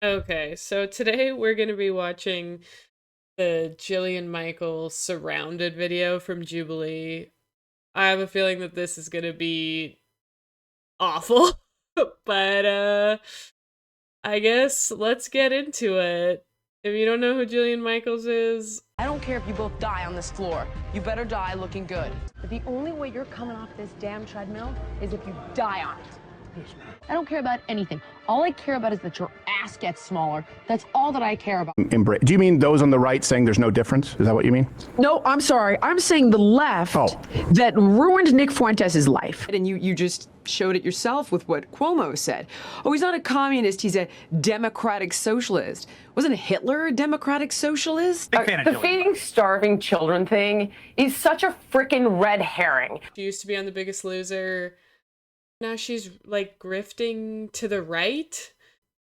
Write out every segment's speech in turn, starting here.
Okay, so today we're going to be watching the Jillian Michaels Surrounded video from Jubilee. I have a feeling that this is going to be awful, but I guess let's get into it. If you don't know who Jillian Michaels is, I don't care if you both die on this floor. You better die looking good. But the only way you're coming off this damn treadmill is if you die on it. I don't care about anything. All I care about is that your ass gets smaller. That's all that I care about. Do you mean those on the right saying there's no difference? Is that what you mean? No, I'm sorry. I'm saying the left that ruined Nick Fuentes' life. And you just showed it yourself with what Cuomo said. Oh, he's not a communist. He's a democratic socialist. Wasn't Hitler a democratic socialist? Big fan of the feeding starving children thing is such a freaking red herring. she used to be on The Biggest Loser. Now she's like grifting to the right.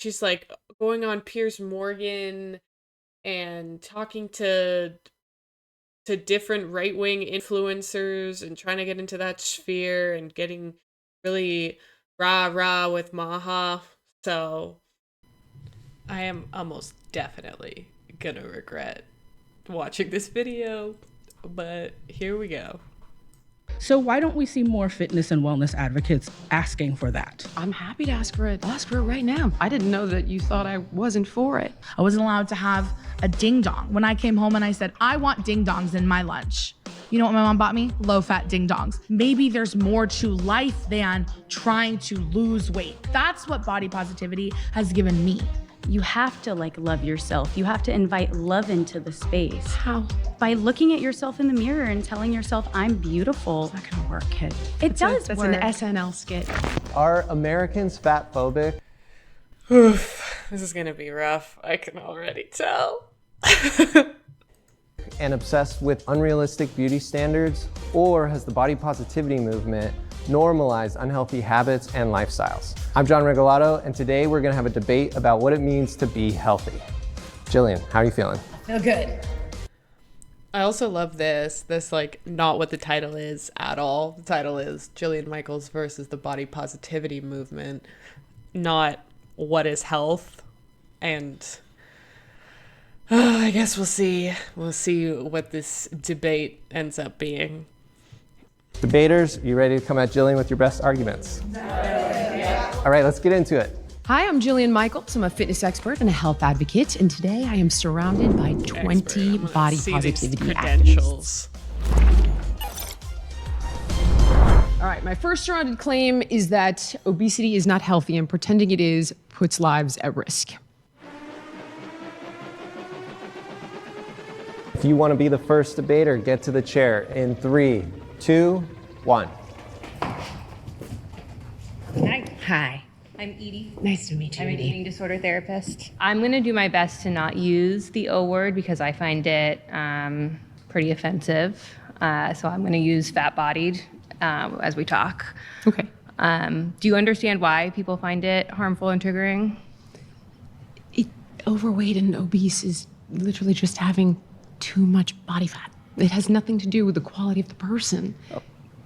She's like going on Piers Morgan and talking to different right-wing influencers and trying to get into that sphere and getting really rah-rah with Maha. So I am almost definitely gonna regret watching this video, but here we go. So why don't we see more fitness and wellness advocates asking for that? I'm happy to ask for it. I'll ask for it right now. I didn't know that you thought I wasn't for it. I wasn't allowed to have a ding dong. When I came home and I said, I want ding dongs in my lunch. You know what my mom bought me? Low-fat ding dongs. Maybe there's more to life than trying to lose weight. That's what body positivity has given me. You have to love yourself. You have to invite love into the space. How? By looking at yourself in the mirror and telling yourself, I'm beautiful. It's not gonna work, kid. It does That's work. an SNL skit. Are Americans fat phobic? Oof, this is gonna be rough. I can already tell. And obsessed with unrealistic beauty standards? Or has the body positivity movement normalized unhealthy habits and lifestyles? I'm John Regalado, and today we're gonna have a debate about what it means to be healthy. Jillian, how are you feeling? Feel good. I also love this like not what the title is at all. The title is Jillian Michaels versus the body positivity movement, not what is health. And I guess we'll see what this debate ends up being. Debaters, you ready to come at Jillian with your best arguments? All right, let's get into it. Hi, I'm Jillian Michaels. I'm a fitness expert and a health advocate, and today I am surrounded by 20 body positivity activists. All right, my first surrounded claim is that obesity is not healthy, and pretending it is puts lives at risk. If you want to be the first debater, get to the chair in 3, 2, 1. Hi. I'm Edie. Nice to meet you, I'm an Edie. eating disorder therapist. I'm going to do my best to not use the O word because I find it pretty offensive. So I'm going to use fat-bodied as we talk. Okay. Do you understand why people find it harmful and triggering? Overweight and obese is literally just having too much body fat. It has nothing to do with the quality of the person.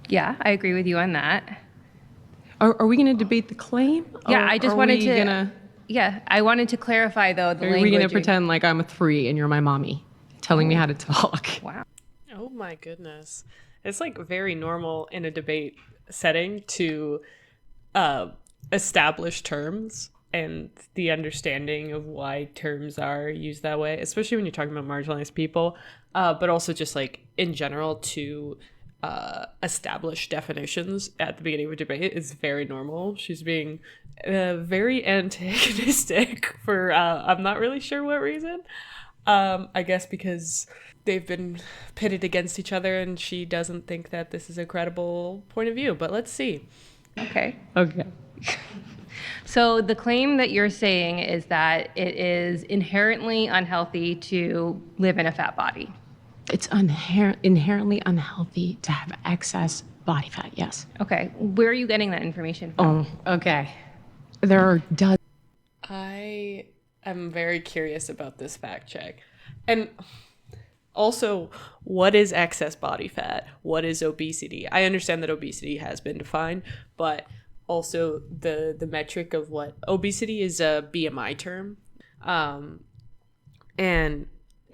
Yeah, I agree with you on that. Are we going to debate the claim? Yeah, Or I just are wanted we to. Gonna, Yeah, I wanted to clarify though the are language. we going to pretend like I'm a 3 and you're my mommy, telling me how to talk? Wow. Oh my goodness. It's like very normal in a debate setting to establish terms and the understanding of why terms are used that way, especially when you're talking about marginalized people, but also just like in general to establish definitions at the beginning of a debate is very normal. She's being very antagonistic for I'm not really sure what reason. I guess because they've been pitted against each other and she doesn't think that this is a credible point of view, but let's see. Okay. Okay. So the claim that you're saying is that it is inherently unhealthy to live in a fat body. It's inherently unhealthy to have excess body fat, yes. Okay. Where are you getting that information from? Oh, okay. There are dozens. I am very curious about this fact check. And also, what is excess body fat? What is obesity? I understand that obesity has been defined, but also the metric of what obesity is a BMI term. And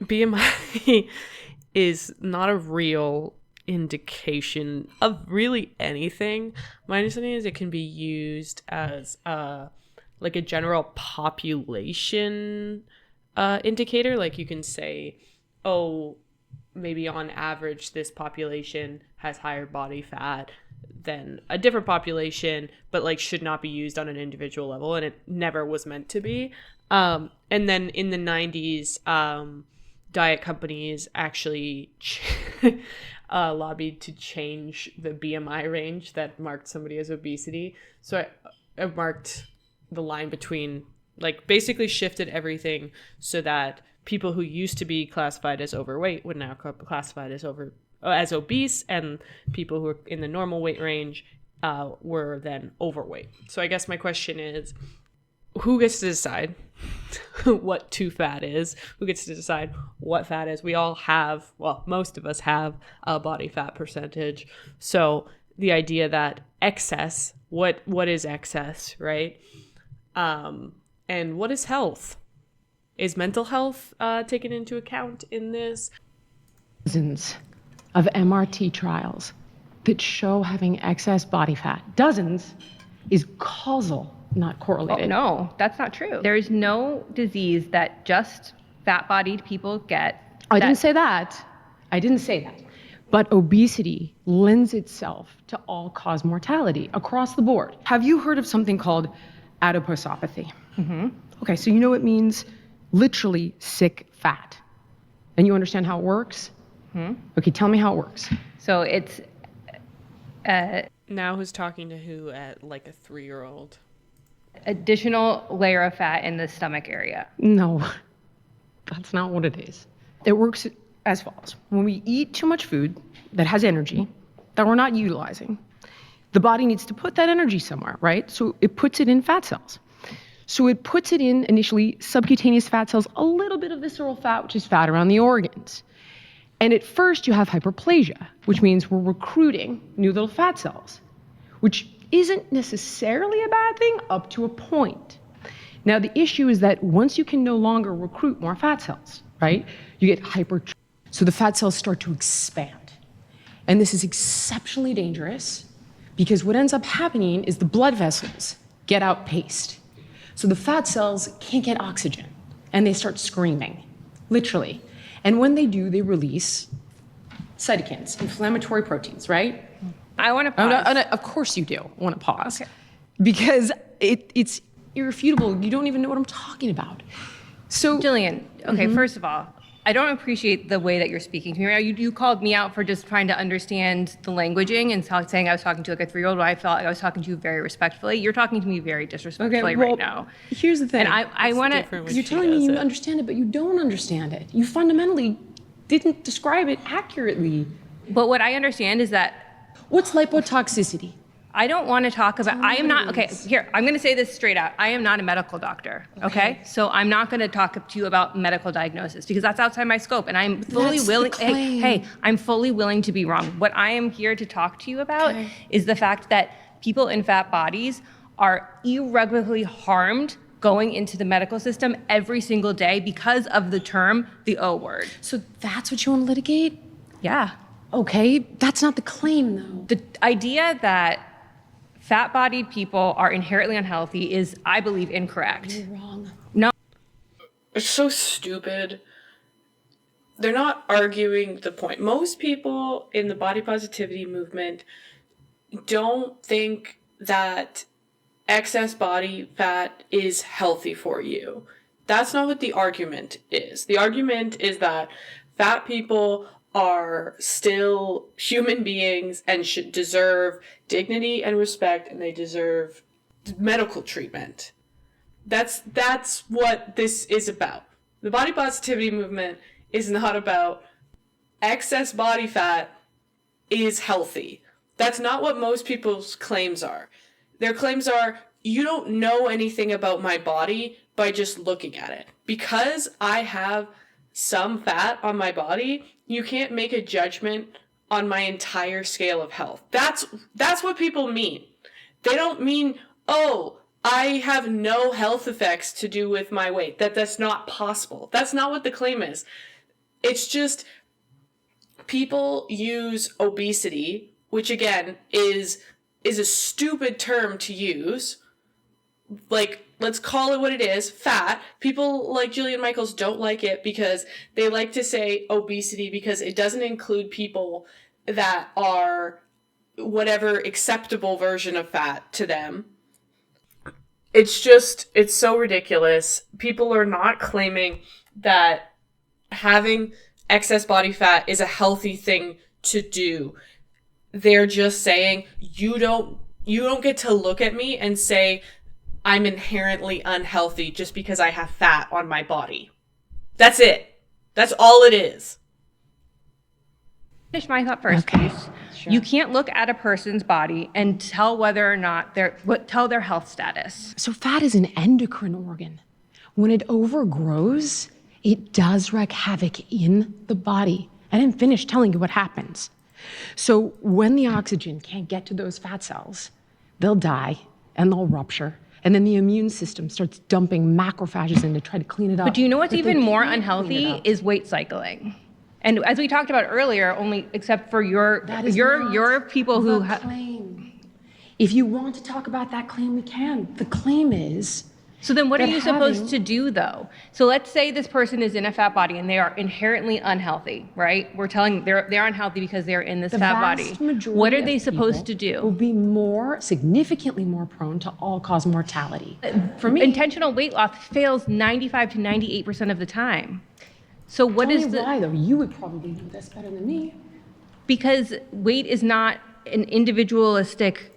BMI is not a real indication of really anything. My understanding is it can be used as like a general population indicator. Like you can say, oh, maybe on average this population has higher body fat than a different population, but like should not be used on an individual level, and it never was meant to be. And then in the 90s, diet companies actually lobbied to change the BMI range that marked somebody as obesity. So I marked the line between, like, basically shifted everything so that people who used to be classified as overweight would now be classified as obese, and people who are in the normal weight range were then overweight. So I guess my question is, who gets to decide what too fat is? Who gets to decide what fat is? We all have, well, most of us have a body fat percentage. So the idea that excess, what is excess, right? And what is health? Is mental health taken into account in this? Dozens of MRT trials that show having excess body fat, dozens, is causal, not correlated. Oh, no, that's not true. There's no disease that just fat-bodied people get. I didn't say that. But obesity lends itself to all-cause mortality across the board. Have you heard of something called adiposopathy? Mm-hmm. Okay, so you know it means literally sick fat. And you understand how it works? Mm-hmm. Okay, tell me how it works. So it's... Now who's talking to who at like a 3-year-old? Additional layer of fat in the stomach area. No, that's not what it is. It works as follows. When we eat too much food that has energy that we're not utilizing, the body needs to put that energy somewhere, right? So it puts it in fat cells. So it puts it in initially subcutaneous fat cells, a little bit of visceral fat, which is fat around the organs. And at first you have hyperplasia, which means we're recruiting new little fat cells, which isn't necessarily a bad thing up to a point. Now the issue is that once you can no longer recruit more fat cells, right, you get hypertrophy. So the fat cells start to expand. And this is exceptionally dangerous because what ends up happening is the blood vessels get outpaced. So the fat cells can't get oxygen and they start screaming, literally. And when they do, they release cytokines, inflammatory proteins, right? I want to pause. Oh, no, of course you do want to pause. Okay. Because it's irrefutable. You don't even know what I'm talking about. So, Jillian, okay, first of all, I don't appreciate the way that you're speaking to me right now. You called me out for just trying to understand the languaging and saying I was talking to like a 3-year-old. I felt like I was talking to you very respectfully. You're talking to me very disrespectfully right now. Here's the thing. And I want to... You're telling me you understand it, but you don't understand it. You fundamentally didn't describe it accurately. But what I understand is that... What's lipotoxicity? I don't want to talk about, I am not, okay, here, I'm going to say this straight out. I am not a medical doctor, okay? So I'm not going to talk to you about medical diagnosis because that's outside my scope and I'm fully willing, hey, I'm fully willing to be wrong. What I am here to talk to you about is the fact that people in fat bodies are irreparably harmed going into the medical system every single day because of the term, the O word. So that's what you want to litigate? Yeah. Okay, that's not the claim though. The idea that fat-bodied people are inherently unhealthy is, I believe, incorrect. You're wrong. No. It's so stupid. They're not arguing the point. Most people in the body positivity movement don't think that excess body fat is healthy for you. That's not what the argument is. The argument is that fat people are still human beings and should deserve dignity and respect, and they deserve medical treatment. That's what this is about. The body positivity movement is not about excess body fat is healthy. That's not what most people's claims are. Their claims are, you don't know anything about my body by just looking at it. Because I have some fat on my body, you can't make a judgment on my entire scale of health. That's what people mean. They don't mean, oh, I have no health effects to do with my weight. That's not possible. That's not what the claim is. It's just people use obesity, which again is a stupid term to use. Like, let's call it what it is, fat. People like Jillian Michaels don't like it because they like to say obesity because it doesn't include people that are whatever acceptable version of fat to them. It's so ridiculous. People are not claiming that having excess body fat is a healthy thing to do. They're just saying you don't get to look at me and say I'm inherently unhealthy just because I have fat on my body. That's it. That's all it is. Finish my thought first, please. Sure. You can't look at a person's body and tell whether or not tell their health status. So fat is an endocrine organ. When it overgrows, it does wreak havoc in the body. I didn't finish telling you what happens. So when the oxygen can't get to those fat cells, they'll die and they'll rupture. And then the immune system starts dumping macrophages in to try to clean it up. But do you know what's even more unhealthy is weight cycling. And as we talked about earlier, only except for your people who claim. If you want to talk about that claim, we can. The claim is. So then what are you supposed to do though? So let's say this person is in a fat body and they are inherently unhealthy, right? We're telling they're unhealthy because they're in this fat body. What are they supposed to do? Will be significantly more prone to all-cause mortality. For me, intentional weight loss fails 95 to 98% of the time. So what is why though? You would probably know this better than me. Because weight is not an individualistic.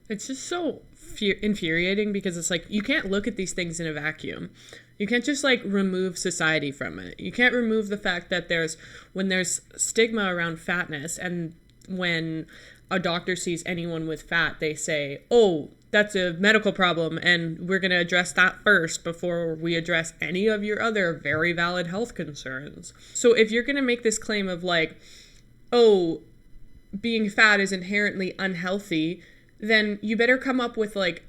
It's just so infuriating because it's like you can't look at these things in a vacuum. You can't just like remove society from it. You can't remove the fact that when there's stigma around fatness, and when a doctor sees anyone with fat, they say, oh, that's a medical problem and we're going to address that first before we address any of your other very valid health concerns. So if you're going to make this claim of like, oh, being fat is inherently unhealthy, then you better come up with like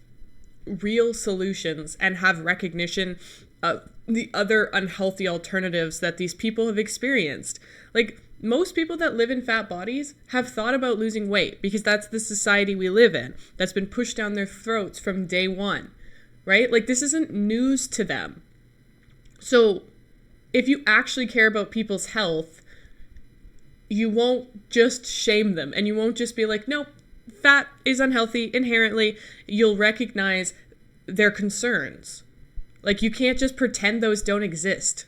real solutions and have recognition of the other unhealthy alternatives that these people have experienced. Like, most people that live in fat bodies have thought about losing weight because that's the society we live in. That's been pushed down their throats from day one, right? Like, this isn't news to them. So if you actually care about people's health, you won't just shame them and you won't just be like, no, fat is unhealthy inherently. You'll recognize their concerns. Like, you can't just pretend those don't exist.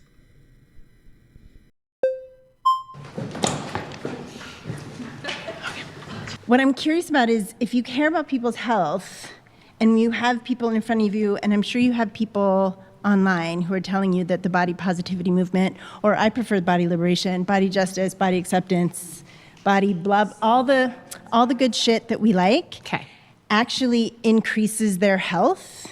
What I'm curious about is if you care about people's health and you have people in front of you, and I'm sure you have people online who are telling you that the body positivity movement, or I prefer body liberation, body justice, body acceptance, body blah, all the good shit that we like, actually increases their health,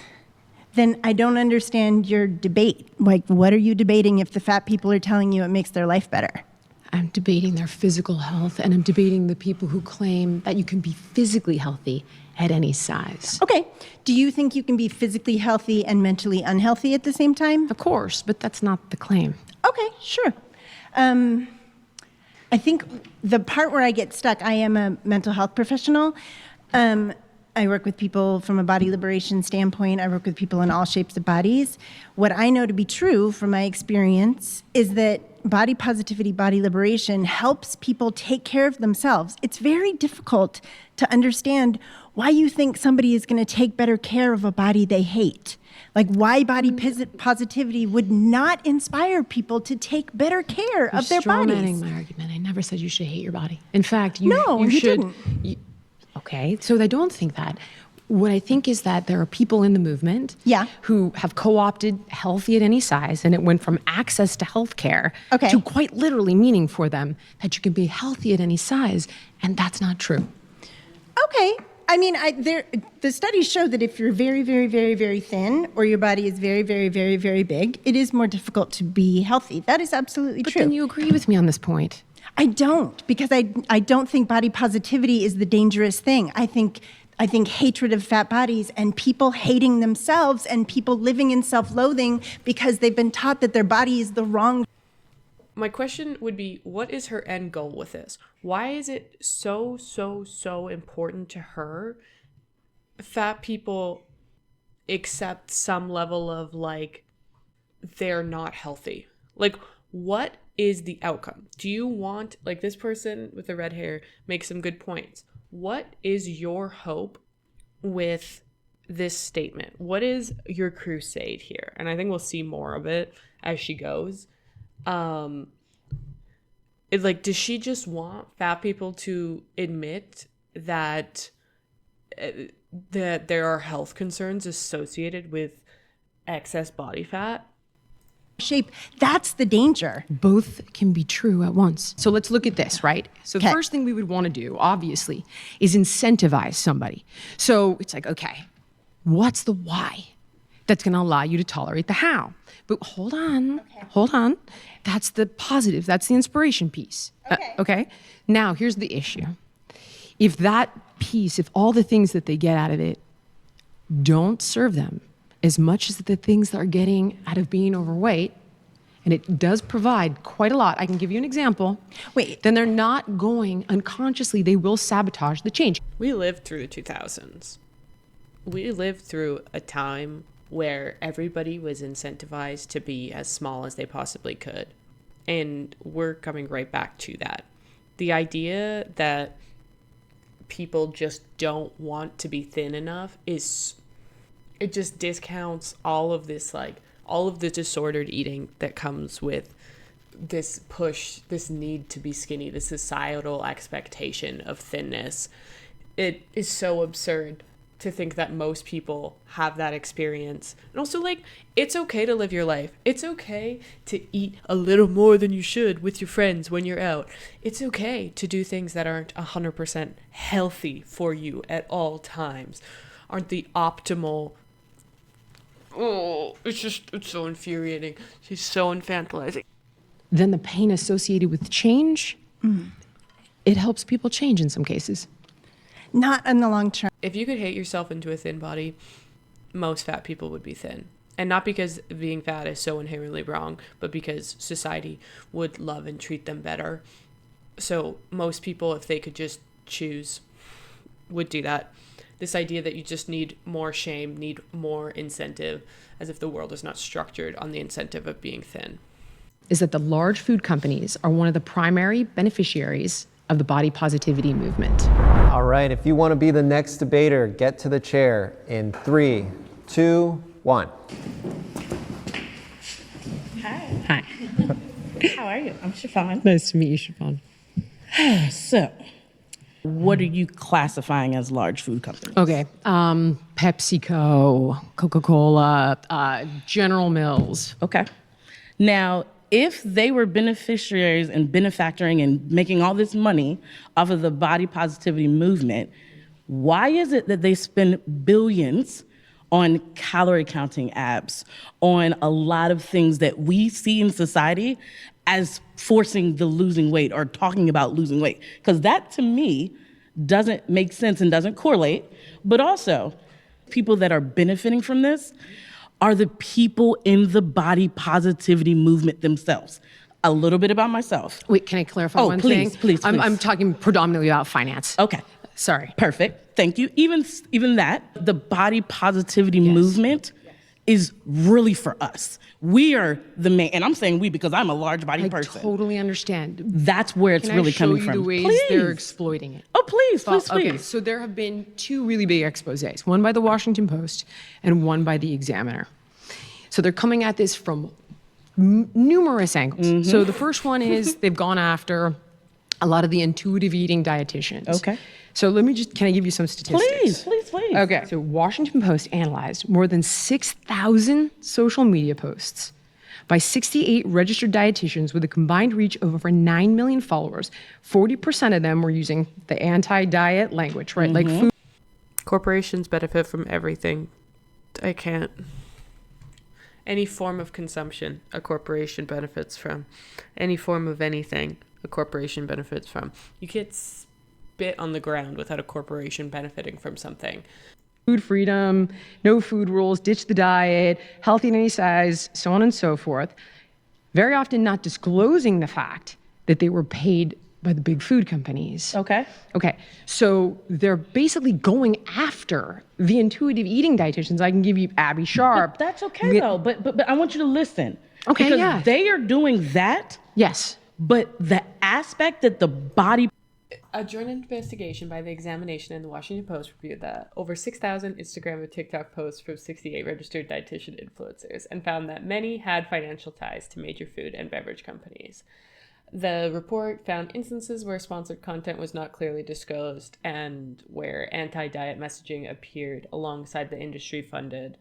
then I don't understand your debate. Like, what are you debating if the fat people are telling you it makes their life better? I'm debating their physical health, and I'm debating the people who claim that you can be physically healthy at any size. Okay. Do you think you can be physically healthy and mentally unhealthy at the same time? Of course, but that's not the claim. Okay, sure. I think the part where I get stuck, I am a mental health professional. I work with people from a body liberation standpoint. I work with people in all shapes of bodies. What I know to be true from my experience is that body positivity, body liberation helps people take care of themselves. It's very difficult to understand why you think somebody is going to take better care of a body they hate. Like, why body positivity would not inspire people to take better care of their bodies. You're strawmanning my argument. I never said you should hate your body. In fact, you should. Didn't. Okay, so I don't think that. What I think is that there are people in the movement who have co-opted healthy at any size, and it went from access to healthcare to quite literally meaning for them that you can be healthy at any size, and that's not true. Okay. I mean, the studies show that if you're very, very, very, very thin, or your body is very, very, very, very big, it is more difficult to be healthy. That is absolutely true. But then you agree with me on this point. I don't, because I don't think body positivity is the dangerous thing. I think I think, hatred of fat bodies and people hating themselves and people living in self-loathing because they've been taught that their body is the wrong. My question would be, what is her end goal with this? Why is it so important to her fat people accept some level of like they're not healthy? Like, what is the outcome? Do you want, like, this person with the red hair makes some good points. What is your hope with this statement? What is your crusade here? And I think we'll see more of it as she goes. Like, does she just want fat people to admit that there are health concerns associated with excess body fat? Shape, that's the danger. Both can be true at once. So let's look at this, right? So the first thing we would want to do, obviously, is incentivize somebody. So it's like, okay, what's the why that's going to allow you to tolerate the how? But hold on. That's the positive. That's the inspiration piece. Okay. Now, here's the issue. If that piece, if all the things that they get out of it don't serve them as much as the things they're getting out of being overweight, and it does provide quite a lot. I can give you an example. Then they're not going, unconsciously, they will sabotage the change. We lived through the 2000s. We lived through a time where everybody was incentivized to be as small as they possibly could. And we're coming right back to that. The idea that people just don't want to be thin enough it just discounts all of this, like, all of the disordered eating that comes with this push, this need to be skinny, this societal expectation of thinness. It is so absurd to think that most people have that experience. And also, like, it's okay to live your life. It's okay to eat a little more than you should with your friends when you're out. It's okay to do things that aren't 100% healthy for you at all times, aren't the optimal. Oh, it's so infuriating. She's so infantilizing. Then the pain associated with change, it helps people change in some cases. Not in the long term. If you could hate yourself into a thin body, most fat people would be thin. And not because being fat is so inherently wrong, but because society would love and treat them better. So most people, if they could just choose, would do that. This idea that you just need more shame, need more incentive, as if the world is not structured on the incentive of being thin. Is that the large food companies are one of the primary beneficiaries of the body positivity movement. All right, if you want to be the next debater, get to the chair in 3, 2, 1. Hi. How are you? I'm Chiffon. Nice to meet you, Chiffon. So, what are you classifying as large food companies? Okay, PepsiCo, Coca-Cola, General Mills. Okay. Now, if they were beneficiaries and benefactoring and making all this money off of the body positivity movement, why is it that they spend billions on calorie counting apps, on a lot of things that we see in society as forcing the losing weight or talking about losing weight? Because that, to me, doesn't make sense and doesn't correlate. But also, people that are benefiting from this are the people in the body positivity movement themselves. A little bit about myself. Wait, can I clarify one thing? Please. I'm talking predominantly about finance. Okay. Sorry. Perfect. Thank you. Even that, the body positivity movement is really for us. We are the main, and I'm saying we because I'm a large body person. I totally understand. That's where it's really coming from. Can I show you the ways they're exploiting it? Oh, please. Okay, so there have been 2 really big exposés, one by the Washington Post and one by the Examiner. So they're coming at this from numerous angles. So the first one is they've gone after a lot of the intuitive eating dietitians. Okay. So can I give you some statistics? Please. Okay. So Washington Post analyzed more than 6,000 social media posts by 68 registered dietitians with a combined reach of over 9 million followers. 40% of them were using the anti-diet language, right? Like food. Corporations benefit from everything. I can't. Any form of consumption, a corporation benefits from. Any form of anything, a corporation benefits from. You can't bit on the ground without a corporation benefiting from something. Food freedom, no food rules, ditch the diet, healthy in any size, so on and so forth. Very often not disclosing the fact that they were paid by the big food companies. Okay. Okay, so they're basically going after the intuitive eating dietitians. I can give you Abby Sharp. But that's okay though. But I want you to listen. Okay, because yeah. they are doing that. Yes. But the aspect that the body. A joint investigation by the Examination and the Washington Post reviewed that over 6,000 Instagram and TikTok posts from 68 registered dietitian influencers and found that many had financial ties to major food and beverage companies. The report found instances where sponsored content was not clearly disclosed and where anti-diet messaging appeared alongside the industry-funded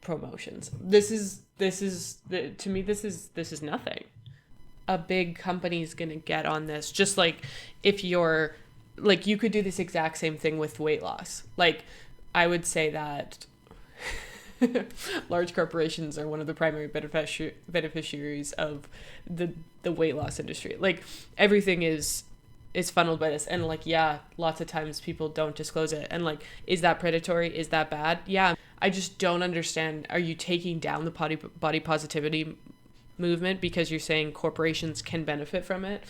promotions. This is nothing. A big company's gonna get on this, just like if you're like, you could do this exact same thing with weight loss. Like, I would say that large corporations are one of the primary beneficiaries of the weight loss industry. Like, everything is funneled by this, and like, yeah, lots of times people don't disclose it, and like, is that predatory? Is that bad? Yeah. I just don't understand. Are you taking down the body positivity movement because you're saying corporations can benefit from it?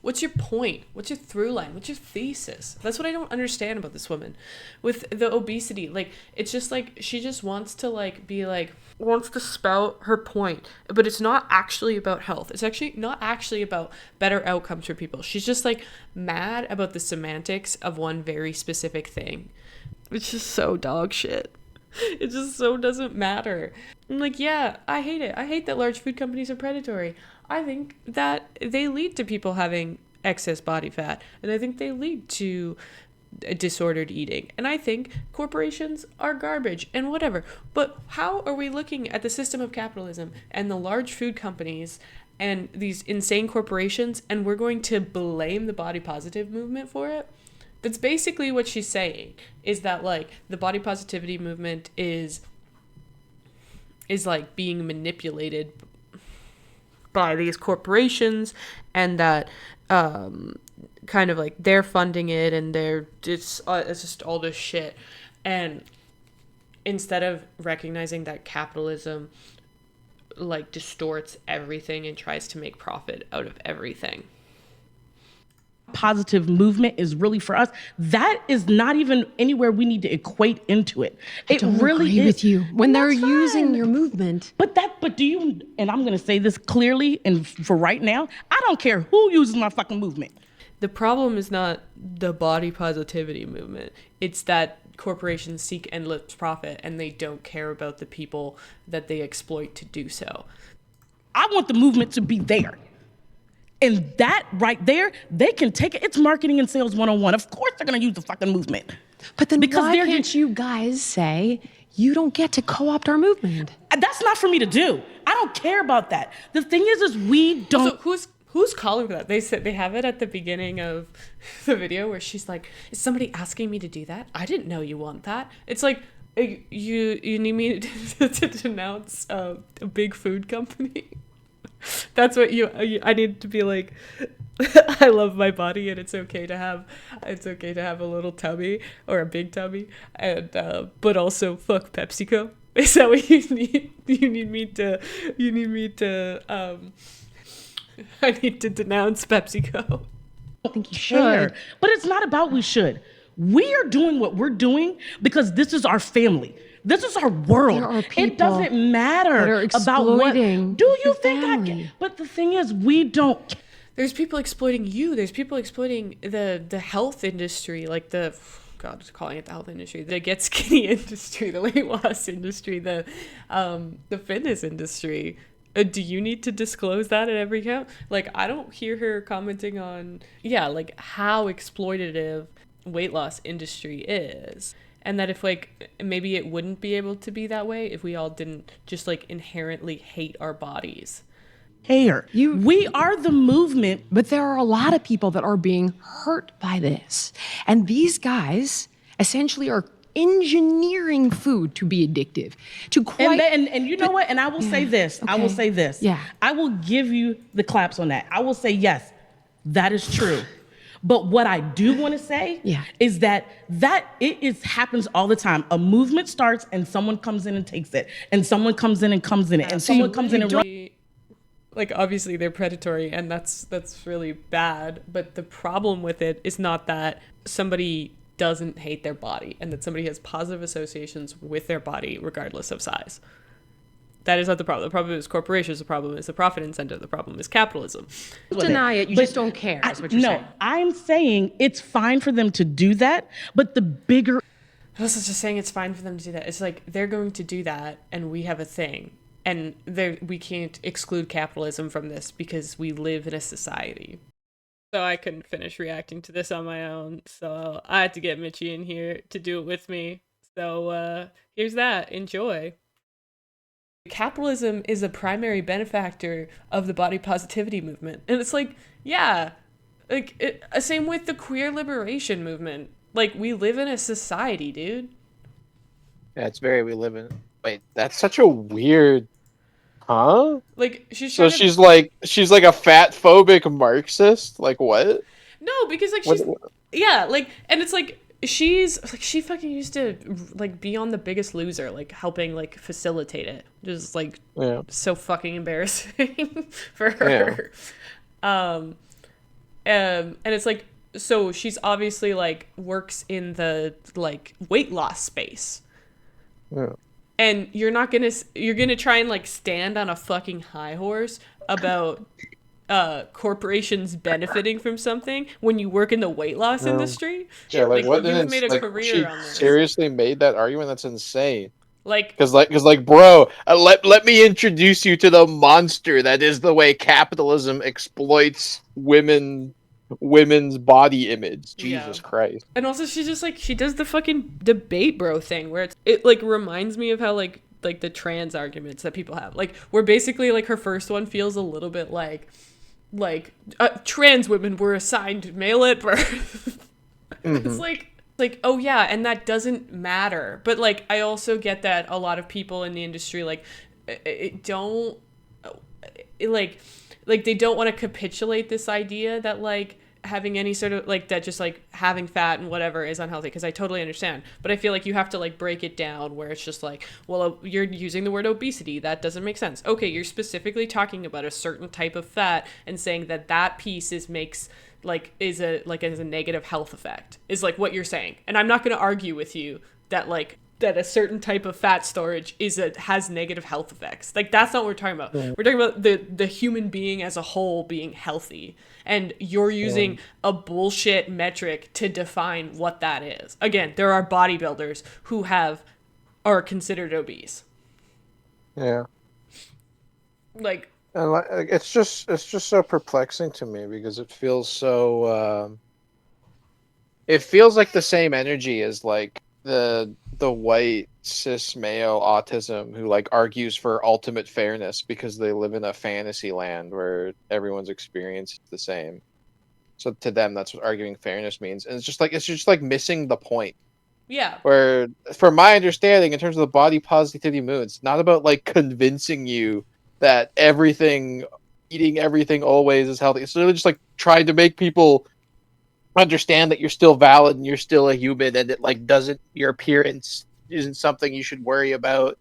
What's your point? What's your through line? What's your thesis? That's what I don't understand about this woman with the obesity. Like, it's just like, she just wants to like be like, wants to spout her point, but it's not actually about health. It's actually not actually about better outcomes for people. She's just like mad about the semantics of one very specific thing. It's just so dog shit. It just so doesn't matter. I'm like, yeah, I hate it. I hate that large food companies are predatory. I think that they lead to people having excess body fat, and I think they lead to disordered eating. And I think corporations are garbage and whatever. But how are we looking at the system of capitalism and the large food companies and these insane corporations, and we're going to blame the body positive movement for it? That's basically what she's saying, is that like the body positivity movement is like being manipulated by these corporations, and that kind of like they're funding it, and it's just all this shit. And instead of recognizing that capitalism like distorts everything and tries to make profit out of everything. Positive movement is really for us. That is not even anywhere we need to equate into it. I don't agree with you when they're using your movement. But do you, and I'm going to say this clearly and for right now, I don't care who uses my fucking movement. The problem is not the body positivity movement. It's that corporations seek endless profit and they don't care about the people that they exploit to do so. I want the movement to be there. And that right there, they can take it. It's marketing and sales 101. Of course they're going to use the fucking movement. But then why can't you guys say, you don't get to co-opt our movement? That's not for me to do. I don't care about that. The thing is we don't. So who's calling for that? They said they have it at the beginning of the video where she's like, is somebody asking me to do that? I didn't know you want that. It's like, you need me to denounce a big food company? That's what I need to be like. I love my body, and it's okay to have a little tummy or a big tummy, and but also fuck PepsiCo. Is that what you need? You need me to I need to denounce PepsiCo. I think you should. But it's not about we should. We are doing what we're doing because this is our family. This is our world. There are people it doesn't matter about what. Do you think I can? But the thing is, we don't. There's people exploiting you. There's people exploiting the health industry, like the, God, calling it the health industry, the get skinny industry, the weight loss industry, the fitness industry. Do you need to disclose that at every count? Like, I don't hear her commenting on, like how exploitative weight loss industry is. And that if like maybe it wouldn't be able to be that way if we all didn't just like inherently hate our bodies. We are the movement. But there are a lot of people that are being hurt by this. And these guys essentially are engineering food to be addictive. And you know what? And I will say this. Okay. I will say this. Yeah. I will give you the claps on that. I will say, yes, that is true. But what I do want to say is that it happens all the time. A movement starts and someone comes in and takes it, and someone comes in and comes in it, and someone comes in and runs. Like, obviously they're predatory, and that's really bad, but the problem with it is not that somebody doesn't hate their body and that somebody has positive associations with their body regardless of size. That is not the problem. The problem is corporations. The problem is the profit incentive. The problem is capitalism. Deny it. You just don't care. That's what you're saying. No, I'm saying it's fine for them to do that, but the bigger... I was just saying it's fine for them to do that. It's like they're going to do that, and we have a thing. And we can't exclude capitalism from this because we live in a society. So I couldn't finish reacting to this on my own. So I had to get Mitchie in here to do it with me. So here's that. Enjoy. Capitalism is a primary benefactor of the body positivity movement. And it's like, yeah, like same with the queer liberation movement. Like, we live in a society, dude. Yeah, it's very, we live in... Wait, that's such a weird... Huh? Like, she's like a fat phobic Marxist? Like, what? No, because like she's... Yeah, like, and it's like, she fucking used to like be on The Biggest Loser, like helping like facilitate it, just like so fucking embarrassing for her. And it's like, so she's obviously like works in the like weight loss space, and you're gonna try and like stand on a fucking high horse about corporations benefiting from something when you work in the weight loss industry. Yeah, like what? You've made a like, career she on this. seriously made that argument. That's insane. Like, because bro, let me introduce you to the monster that is the way capitalism exploits women's body image. Jesus Christ. And also, she's just like, she does the fucking debate bro thing where it like reminds me of how like the trans arguments that people have, like where basically like her first one feels a little bit like trans women were assigned male at birth. It's like, oh yeah, and that doesn't matter. But like, I also get that a lot of people in the industry like they don't want to capitulate this idea that like having any sort of like that, just like having fat and whatever is unhealthy, because I totally understand. But I feel like you have to like break it down where it's just like, well, you're using the word obesity, that doesn't make sense. Okay, you're specifically talking about a certain type of fat and saying that piece is a negative health effect is like what you're saying. And I'm not going to argue with you that a certain type of fat storage has negative health effects. Like, that's not what we're talking about. We're talking about the human being as a whole being healthy. And you're using a bullshit metric to define what that is. Again, there are bodybuilders who are considered obese. Yeah. Like, and it's just so perplexing to me because it feels so it feels like the same energy as like the white cis male autism who like argues for ultimate fairness because they live in a fantasy land where everyone's experience is the same. So to them, that's what arguing fairness means, and it's just like missing the point. Yeah. Where, from my understanding, in terms of the body positivity movement, it's not about like convincing you that eating everything always is healthy. It's really just like trying to make people understand that you're still valid and you're still a human, and it your appearance isn't something you should worry about.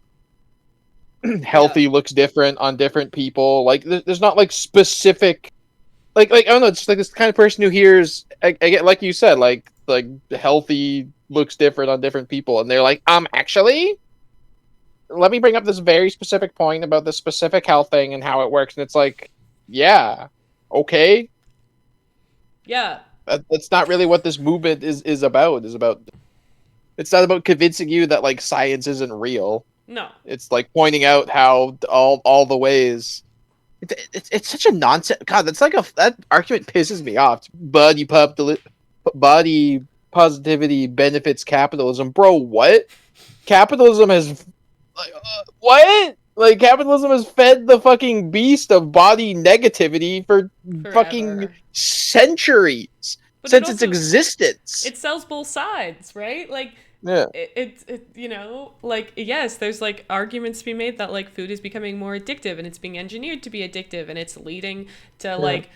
Healthy looks different on different people. Like there's not like specific, like I don't know. It's just like this kind of person who hears, I get, like you said, like healthy looks different on different people, and they're like, actually, let me bring up this very specific point about this specific health thing and how it works. And it's like, yeah, okay, yeah. That's not really what this movement is about. It's not about convincing you that like science isn't real. No. It's like pointing out how all the ways. It's such a nonsense. God, that's like that argument pisses me off. Body positivity benefits capitalism, bro. What? Capitalism has what? Like, capitalism has fed the fucking beast of body negativity for fucking centuries. But since its existence. It sells both sides, right? Like, yeah. It you know, like, yes, there's like arguments to be made that like food is becoming more addictive and it's being engineered to be addictive and it's leading to like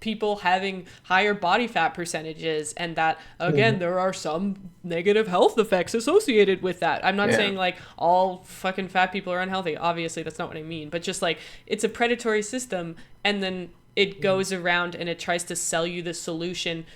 people having higher body fat percentages, and that again there are some negative health effects associated with that. I'm not saying like all fucking fat people are unhealthy, obviously that's not what I mean, but just like it's a predatory system, and then it goes around and it tries to sell you the solution,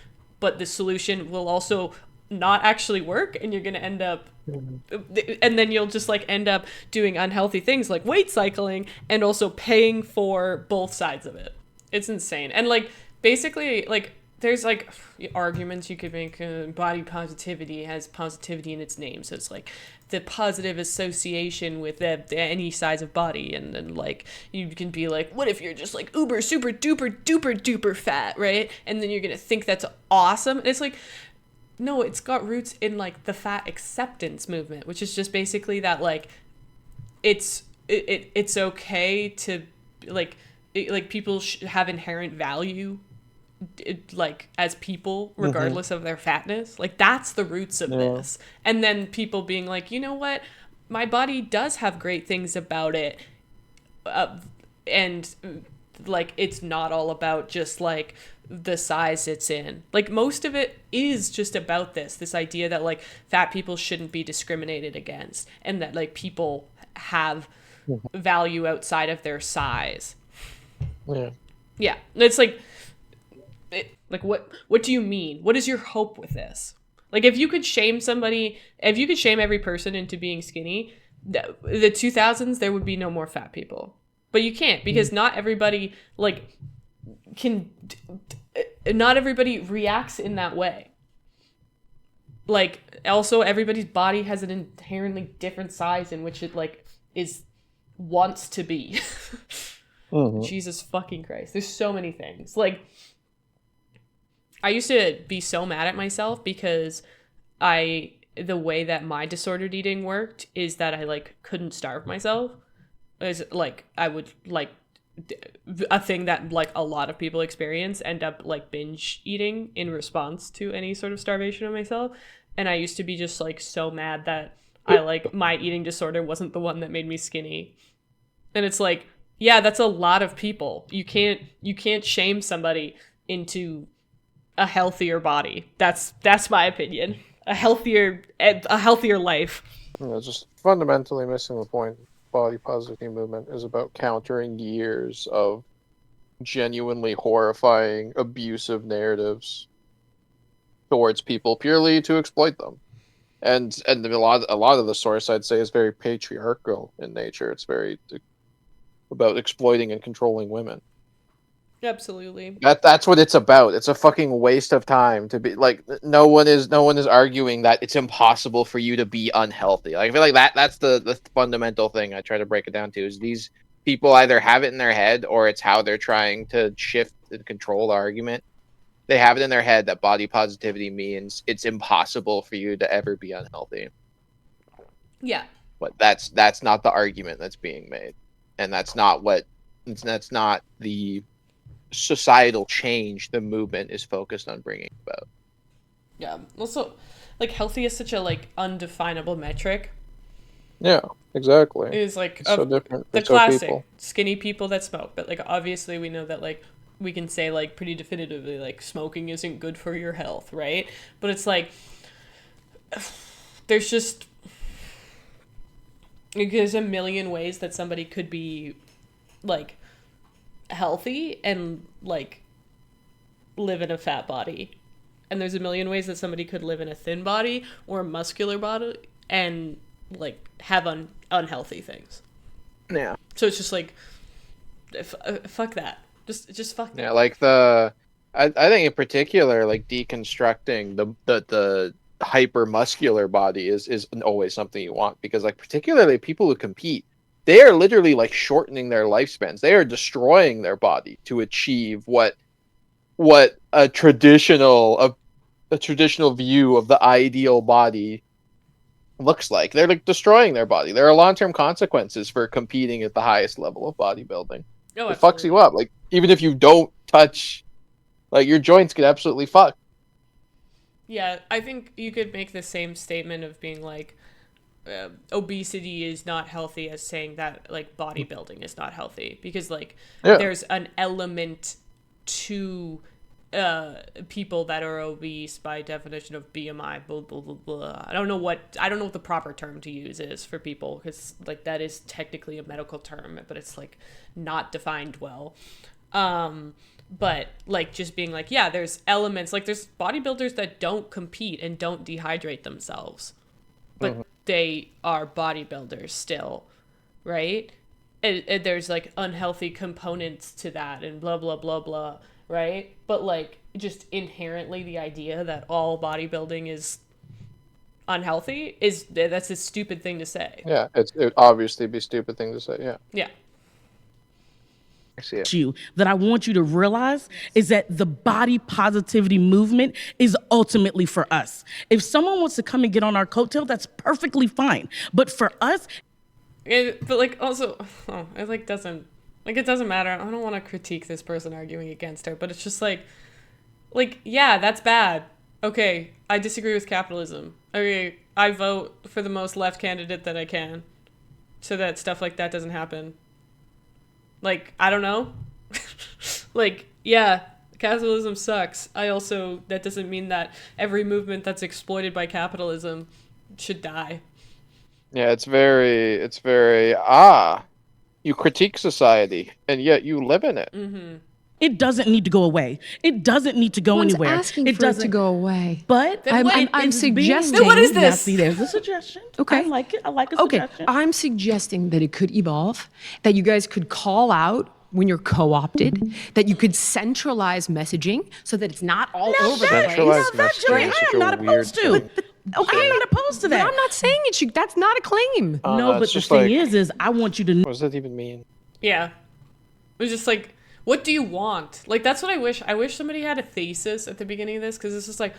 but the solution will also not actually work, and you're going to end up and then you'll just like end up doing unhealthy things like weight cycling and also paying for both sides of it. It's insane. And like basically like there's like arguments you could make. Body positivity has positivity in its name, so it's like the positive association with any size of body, and then like you can be like, what if you're just like uber super duper duper duper fat, right? And then you're gonna think that's awesome. And it's like, no, it's got roots in like the fat acceptance movement, which is just basically that like it's okay to like people have inherent value like as people regardless of their fatness. Like that's the roots of this. And then people being like, you know what, my body does have great things about it, and like it's not all about just like the size it's in. Like most of it is just about this idea that like fat people shouldn't be discriminated against, and that like people have value outside of their size. Yeah, it's like what do you mean? What is your hope with this? Like if you could shame somebody, if you could shame every person into being skinny, the 2000s there would be no more fat people. But you can't, because not everybody like not everybody reacts in that way. Like also everybody's body has an inherently different size in which it like wants to be. Jesus fucking Christ. There's so many things. Like I used to be so mad at myself because the way that my disordered eating worked is that I like couldn't starve myself. Is like I would like a thing that like a lot of people experience, end up like binge eating in response to any sort of starvation of myself. And I used to be just like so mad that I like my eating disorder wasn't the one that made me skinny. And it's like, yeah, that's a lot of people. You can't shame somebody into a healthier body. That's my opinion. A healthier life. Just fundamentally missing the point. Body positivity movement is about countering years of genuinely horrifying, abusive narratives towards people purely to exploit them. And a lot of the source, I'd say, is very patriarchal in nature. It's very about exploiting and controlling women. Absolutely. That's what it's about. It's a fucking waste of time to be like, no one is arguing that it's impossible for you to be unhealthy. Like I feel like that's the fundamental thing I try to break it down to, is these people either have it in their head, or it's how they're trying to shift and control the argument. They have it in their head that body positivity means it's impossible for you to ever be unhealthy. Yeah. But that's not the argument that's being made. And that's not the societal change the movement is focused on bringing about. Yeah. Also, like healthy is such a like undefinable metric. Yeah, exactly. It is like so different. The classic skinny people that smoke, but like obviously we know that like we can say like pretty definitively like smoking isn't good for your health, right? But it's like there's a million ways that somebody could be like healthy and like live in a fat body, and there's a million ways that somebody could live in a thin body or a muscular body and like have unhealthy things. Yeah. So it's just like fuck that. Just fuck that. Yeah, like I think in particular, like deconstructing the hyper muscular body is always something you want, because like particularly people who compete, they are literally like shortening their lifespans. They are destroying their body to achieve what a traditional view of the ideal body looks like. They're like destroying their body. There are long-term consequences for competing at the highest level of bodybuilding. Oh, it fucks you up. Like even if you don't touch, like your joints get absolutely fucked. Yeah, I think you could make the same statement of being like obesity is not healthy as saying that like bodybuilding is not healthy, because like there's an element to people that are obese by definition of BMI, blah, blah, blah, blah. I don't know what the proper term to use is for people, because like that is technically a medical term, but it's like not defined well. But like just being like, yeah, there's elements, like there's bodybuilders that don't compete and don't dehydrate themselves, but they are bodybuilders still, right? And there's like unhealthy components to that and blah, blah, blah, blah, right? But like just inherently the idea that all bodybuilding is unhealthy that's a stupid thing to say. Yeah, it would obviously be a stupid thing to say. Yeah. Yeah. I see it. That I want you to realize is that the body positivity movement is ultimately for us. If someone wants to come and get on our coattail, that's perfectly fine. But for us, but like also, it doesn't matter. I don't want to critique this person arguing against her, but it's just like yeah, that's bad. Okay, I disagree with capitalism. Okay, I vote for the most left candidate that I can, so that stuff like that doesn't happen. Like, I don't know. Like, yeah, capitalism sucks. That doesn't mean that every movement that's exploited by capitalism should die. Yeah, it's very, you critique society, and yet you live in it. Mm-hmm. It doesn't need to go away. It doesn't need to go anywhere. Asking for it to go away. But I'm suggesting. What is this? See, there's a suggestion. Okay. I like it. I like a suggestion. I'm suggesting that it could evolve, that you guys could call out when you're co-opted, that you could centralize messaging so that it's not all over the place. Centralized messaging is such I'm not a weird opposed to. thing. Okay, I'm not opposed to that. But I'm not saying it should. That's not a claim. No, but it's the just thing like- is I want you to know. What does that even mean? Yeah. It was just like, what do you want? Like, that's what I wish. I wish somebody had a thesis at the beginning of this, because it's just like,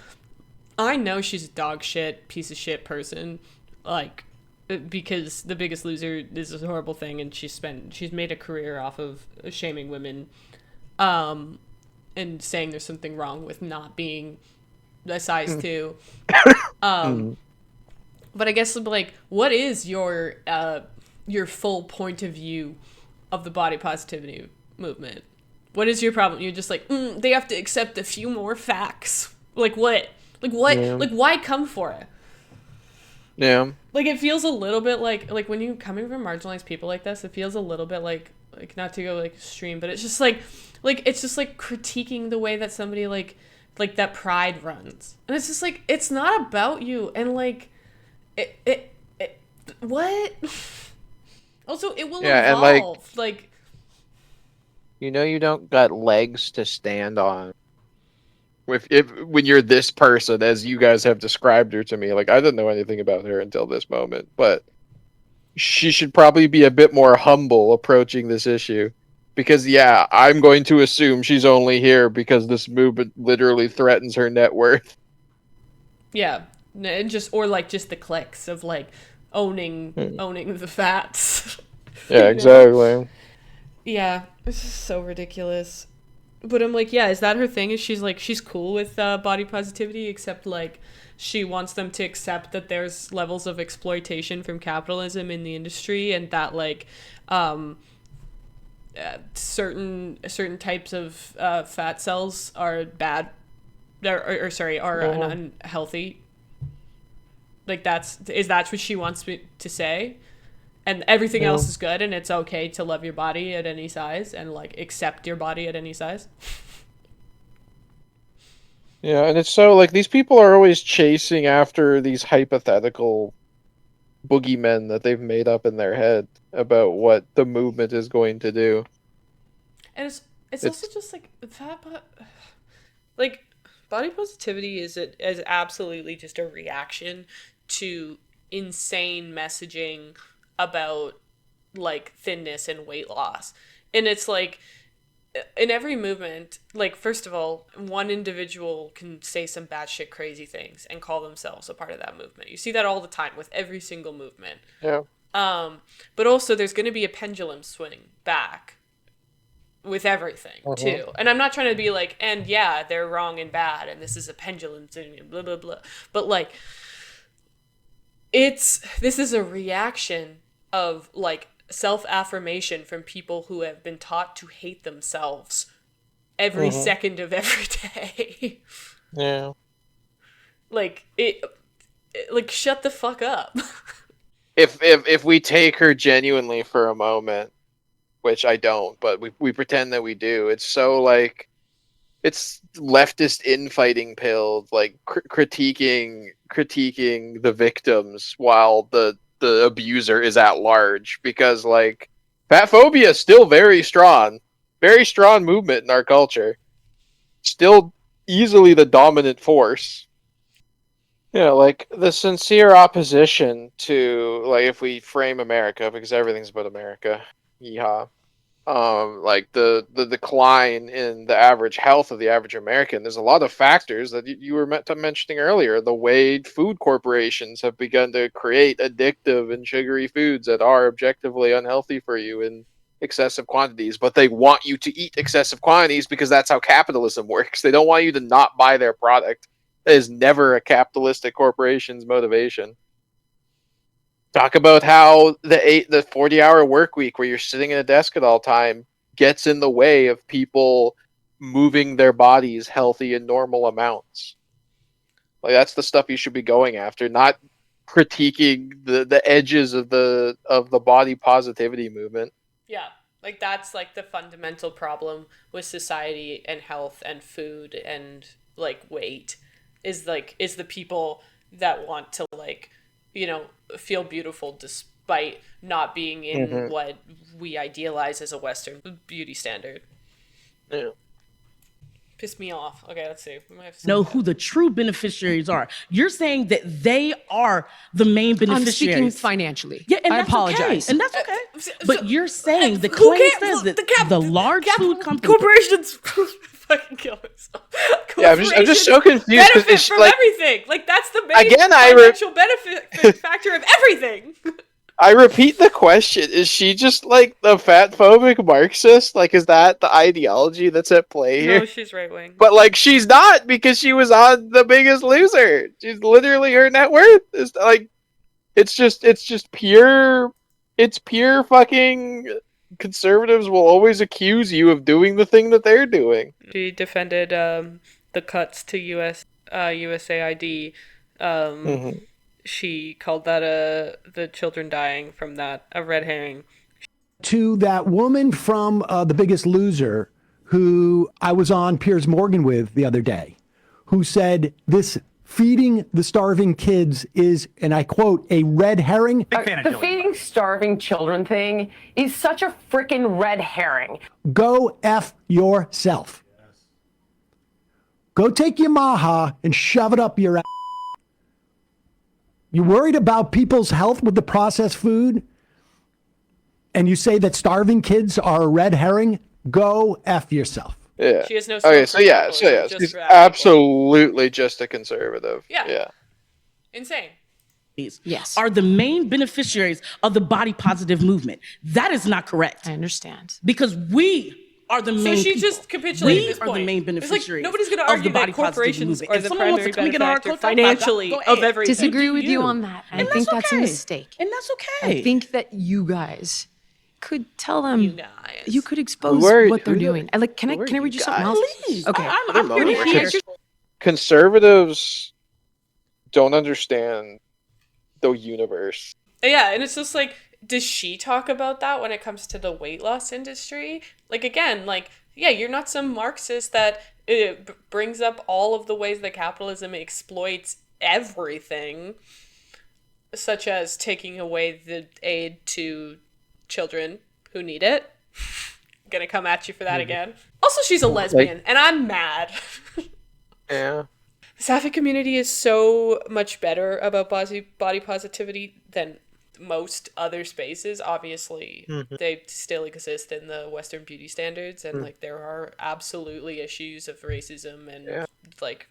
I know she's a dog shit, piece of shit person, like, because The Biggest Loser is a horrible thing, and she's made a career off of shaming women, and saying there's something wrong with not being a size 2. But I guess, like, what is your full point of view of the body positivity movement? What is your problem? You're just like, they have to accept a few more facts. Like what? Like what? Yeah. Like why come for it? Yeah. Like it feels a little bit like when you coming from marginalized people like this, it feels a little bit like not to go like extreme, but it's just like it's just like critiquing the way that somebody like that pride runs. And it's just like, it's not about you. And like it what? Also, it will evolve. And like you know, you don't got legs to stand on. When you're this person, as you guys have described her to me, like I didn't know anything about her until this moment, but she should probably be a bit more humble approaching this issue, because yeah, I'm going to assume she's only here because this movement literally threatens her net worth. Yeah, and just the clicks of like owning the fats. Yeah, exactly. Yeah, this is so ridiculous. But I'm like, yeah, is that her thing? Is she's cool with body positivity, except like she wants them to accept that there's levels of exploitation from capitalism in the industry, and that like certain types of fat cells are bad, or are unhealthy. Like that's what she wants me to say? And everything else is good, and it's okay to love your body at any size and like accept your body at any size. Yeah, and it's so like these people are always chasing after these hypothetical boogeymen that they've made up in their head about what the movement is going to do. And it's also just like like body positivity is absolutely just a reaction to insane messaging about like thinness and weight loss. And it's like in every movement, like first of all, one individual can say some batshit crazy things and call themselves a part of that movement. You see that all the time with every single movement. Yeah. But also there's going to be a pendulum swing back with everything too. And I'm not trying to be like, and yeah, they're wrong and bad and this is a pendulum swing and blah blah blah. But like this is a reaction of like self-affirmation from people who have been taught to hate themselves every second of every day. Yeah. Like shut the fuck up. If we take her genuinely for a moment, which I don't, but we pretend that we do, it's so like it's leftist infighting pills, like critiquing the victims while the abuser is at large, because like fat phobia is still very strong movement in our culture, still easily the dominant force. Like the sincere opposition to, like, if we frame America, because everything's about America, yeehaw. Like the decline in the average health of the average American. There's a lot of factors that you were mentioning earlier. The way food corporations have begun to create addictive and sugary foods that are objectively unhealthy for you in excessive quantities, but they want you to eat excessive quantities because that's how capitalism works. They don't want you to not buy their product. That is never a capitalistic corporation's motivation. Talk about how the 40-hour work week where you're sitting at a desk at all time gets in the way of people moving their bodies healthy and normal amounts. Like, that's the stuff you should be going after, not critiquing the edges of the body positivity movement. Yeah, like that's like the fundamental problem with society and health and food and like weight is the people that want to like, feel beautiful despite not being in what we idealize as a Western beauty standard. Yeah. Pissed me off. Okay, let's see. We might have to know who the true beneficiaries are. You're saying that they are the main beneficiaries. I'm speaking financially. Yeah, and I that's apologize. Okay. And that's okay. But you're saying the who claim cares? says that the large food companies... Corporations fucking kill myself. Yeah, I'm just so confused. Benefit from like, everything. Like, that's the main again, financial benefit factor of everything. I repeat the question. Is she just like the fat phobic Marxist? Like, is that the ideology that's at play here? No, she's right wing. But like, she's not, because she was on The Biggest Loser. She's literally, her net worth is like, it's just pure fucking conservatives will always accuse you of doing the thing that they're doing. She defended the cuts to USAID. She called that the children dying from that a red herring. To that woman from The Biggest Loser, who I was on Piers Morgan with the other day, who said this feeding the starving kids is, and I quote, a red herring. The feeding starving children thing is such a freaking red herring. Go F yourself. Go take your maha and shove it up your ass. You worried about people's health with the processed food? And you say that starving kids are a red herring? Go F yourself. Yeah. She has no okay, so yeah, she's absolutely just a conservative. Yeah. Insane. Yes. Are the main beneficiaries of the body positive movement. That is not correct. I understand. Because we are the main So she people. just capitulated We this are point. the main It's like, beneficiaries. nobody's going to of argue the body that positive corporations movement. are If the someone wants primary to come and get on our benefactor cliff, financially go of ahead. everything. Disagree with you on that. I think that's a mistake. And that's okay. I think that you guys could tell them. You could expose Who what they're are- doing. Can I read you something else? Please. Okay. I'm here to hear. Conservatives don't understand the universe. Yeah, and it's just like, does she talk about that when it comes to the weight loss industry? Like, again, like, yeah, you're not some Marxist that brings up all of the ways that capitalism exploits everything, such as taking away the aid to children who need it. Gonna come at you for that again. Also, she's a lesbian, and I'm mad. Yeah. The sapphic community is so much better about body positivity than most other spaces. Obviously, they still exist in the Western beauty standards, and like there are absolutely issues of racism and like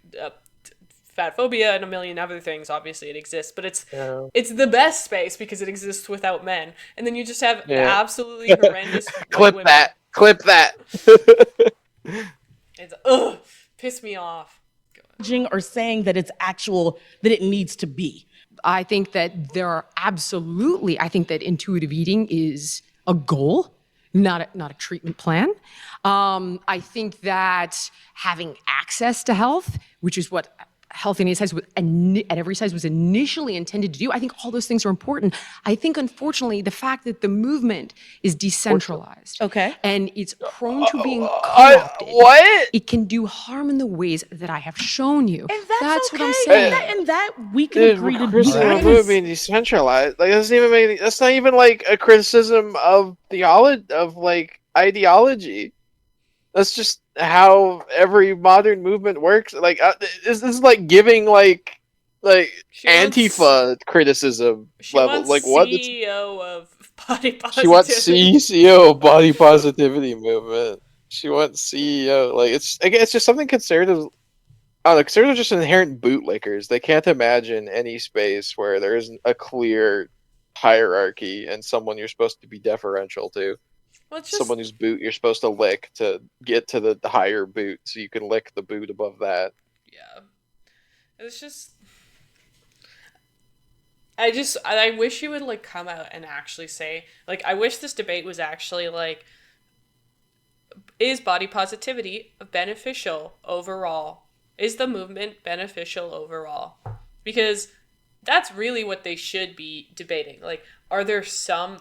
fat phobia and a million other things. Obviously, it exists, but it's the best space because it exists without men. And then you just have absolutely horrendous Clip women. that. It's piss me off. Or saying that it's actual, that it needs to be. I think that there are absolutely, I think that intuitive eating is a goal, not a treatment plan. I think that having access to health, which is what health in any size at every size was initially intended to do, I think all those things are important. I think, unfortunately, the fact that the movement is decentralized, and it's prone to being co-opted, what? it can do harm in the ways that I have shown you. And that's okay. what I'm saying. And that we can Dude, agree to criticism of movement being decentralized. Like that's not even like a criticism of ideology. That's just how every modern movement works. Like this is like giving like Antifa criticism She level. wants Like what? CEO of body positivity. She wants CEO of body positivity movement. She wants CEO. Like it's just something conservatives. I don't know, conservatives are just inherent bootlickers. They can't imagine any space where there isn't a clear hierarchy and someone you're supposed to be deferential to. Well, it's just, someone whose boot you're supposed to lick to get to the higher boot, so you can lick the boot above that. Yeah, it's just. I wish you would like come out and actually say, like, I wish this debate was actually like, is body positivity beneficial overall? Is the movement beneficial overall? Because that's really what they should be debating. Like, are there some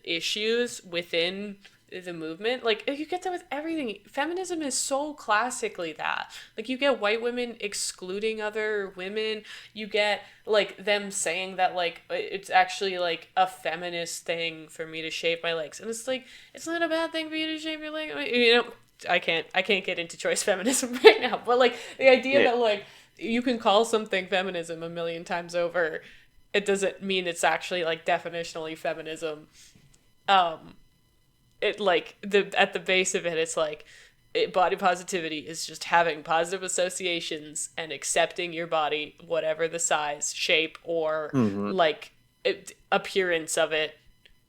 issues within the movement? Like, you get that with everything. Feminism is so classically that. Like, you get white women excluding other women. You get, like, them saying that, like, it's actually, like, a feminist thing for me to shave my legs. And it's like, it's not a bad thing for you to shave your legs. You know, I can't get into choice feminism right now. But, like, the idea that, like, you can call something feminism a million times over, it doesn't mean it's actually, like, definitionally feminism. It like at the base of it, it's like body positivity is just having positive associations and accepting your body, whatever the size, shape, or like appearance of it.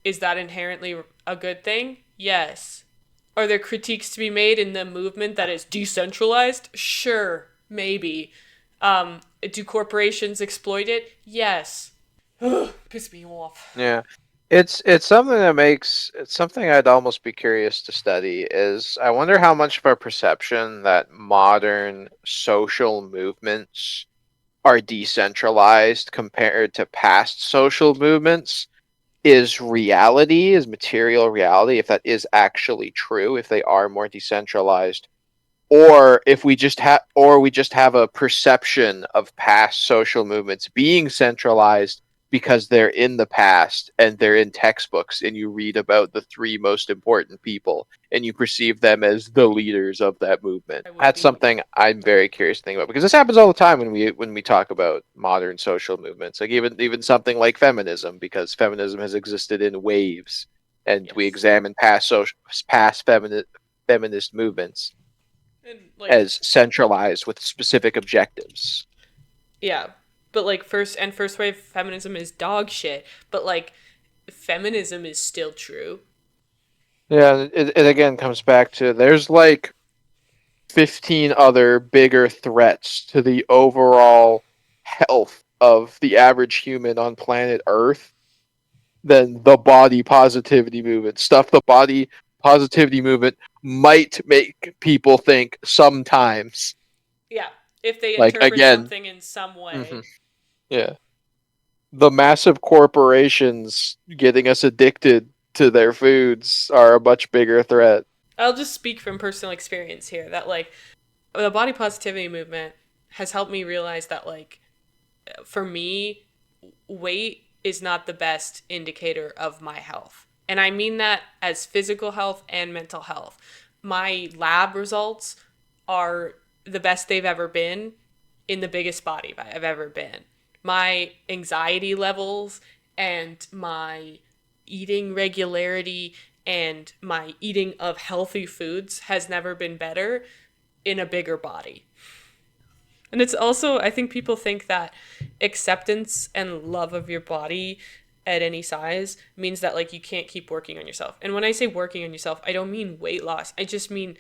Is that inherently a good thing? Yes. Are there critiques to be made in the movement that is decentralized? Sure, maybe. Do corporations exploit it? Yes. Piss me off. Yeah. It's something it's something I'd almost be curious to study is I wonder how much of our perception that modern social movements are decentralized compared to past social movements is material reality, if that is actually true, if they are more decentralized, or if we just have a perception of past social movements being centralized because they're in the past and they're in textbooks and you read about the three most important people and you perceive them as the leaders of that movement. That's something I'm very curious to think about, because this happens all the time when we talk about modern social movements, like even something like feminism, because feminism has existed in waves, and we examine past feminist movements And, like, as centralized with specific objectives. Yeah. But like first wave feminism is dog shit, but like feminism is still true. Yeah, it again comes back to there's like 15 other bigger threats to the overall health of the average human on planet Earth than the body positivity movement. Stuff the body positivity movement might make people think sometimes. Yeah. If they Like, interpret again, something in some way. Yeah. The massive corporations getting us addicted to their foods are a much bigger threat. I'll just speak from personal experience here that like the body positivity movement has helped me realize that like for me, weight is not the best indicator of my health. And I mean that as physical health and mental health. My lab results are the best they've ever been in the biggest body I've ever been. My anxiety levels and my eating regularity and my eating of healthy foods has never been better in a bigger body. And it's also, I think people think that acceptance and love of your body at any size means that like you can't keep working on yourself. And when I say working on yourself, I don't mean weight loss. I just mean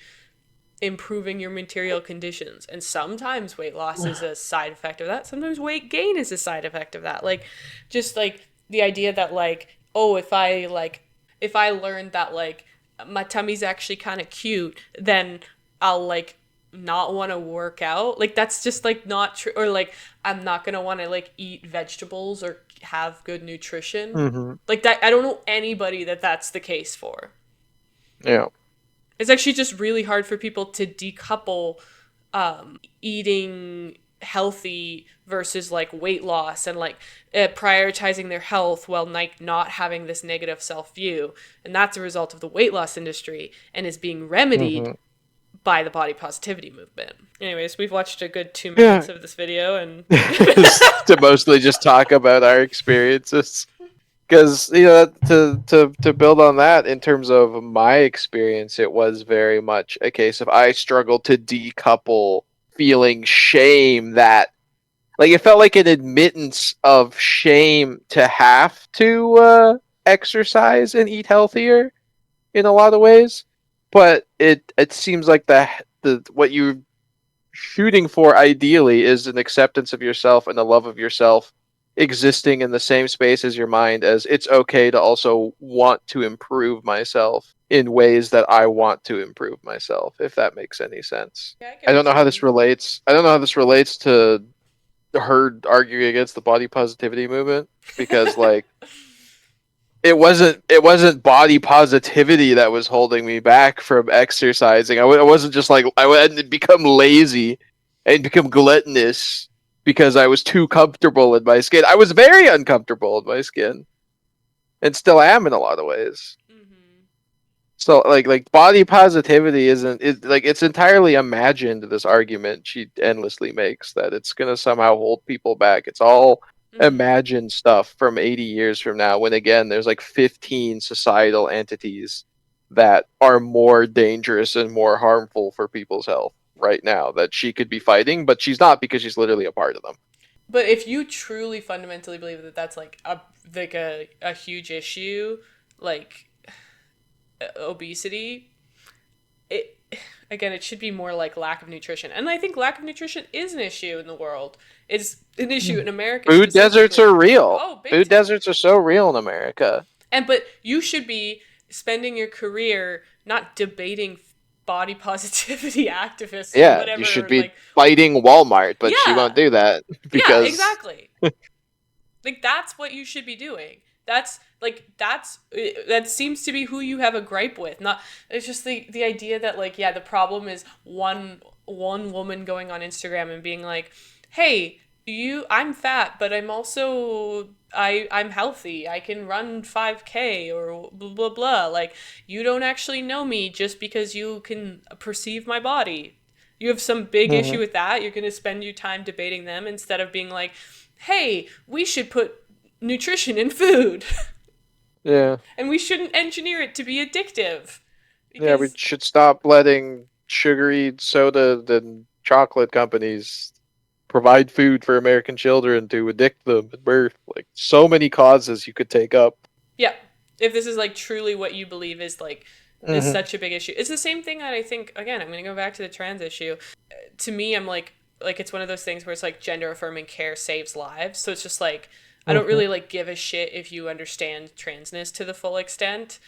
improving your material conditions. And sometimes weight loss is a side effect of that. Sometimes weight gain is a side effect of that. Like just like the idea that like, oh, if I learned that like my tummy's actually kind of cute, then I'll like not want to work out. Like that's just like not true. Or like I'm not gonna want to like eat vegetables or have good nutrition. Like that, I don't know anybody that's the case for. Yeah. It's actually just really hard for people to decouple eating healthy versus like weight loss and like prioritizing their health while like not having this negative self-view. And that's a result of the weight loss industry and is being remedied by the body positivity movement. Anyways, we've watched a good 2 minutes of this video and to mostly just talk about our experiences. Because, you know, to build on that, in terms of my experience, it was very much a case of I struggled to decouple feeling shame that, like, it felt like an admittance of shame to have to exercise and eat healthier in a lot of ways. But it seems like the what you're shooting for ideally is an acceptance of yourself and a love of yourself existing in the same space as your mind, as it's okay to also want to improve myself in ways that I want to improve myself, if that makes any sense. Yeah, I don't know how this relates. I don't know how this relates to her arguing against the body positivity movement, because like it wasn't body positivity that was holding me back from exercising. I wasn't just like I hadn't become lazy and become gluttonous because I was too comfortable in my skin. I was very uncomfortable in my skin, and still am in a lot of ways. So like body positivity isn't like it's entirely imagined. This argument she endlessly makes that it's gonna somehow hold people back. It's all imagined stuff from 80 years from now, when again there's like 15 societal entities that are more dangerous and more harmful for people's health right now that she could be fighting, but she's not, because she's literally a part of them. But if you truly fundamentally believe that that's like a huge issue, like obesity, it should be more like lack of nutrition. And I think lack of nutrition is an issue in the world. It's an issue in America. Food deserts are real. Oh, food deserts are so real in America. But you should be spending your career not debating body positivity activists or whatever. You should be fighting Walmart, but she won't do that because exactly. Like that's what you should be doing. That seems to be who you have a gripe with. Not, it's just the idea that like, the problem is one woman going on Instagram and being like, hey, I'm fat, but I'm also I'm healthy. I can run 5K or blah blah blah. Like, you don't actually know me just because you can perceive my body. You have some big issue with that. You're going to spend your time debating them instead of being like, hey, we should put nutrition in food. Yeah. And we shouldn't engineer it to be addictive. Yeah, we should stop letting sugary soda and chocolate companies provide food for American children to addict them at birth. Like, so many causes you could take up. Yeah. If this is like truly what you believe is like is such a big issue. It's the same thing that I think, again, I'm going to go back to the trans issue. To me, I'm like it's one of those things where it's like gender affirming care saves lives. So it's just like, I don't really like give a shit if you understand transness to the full extent.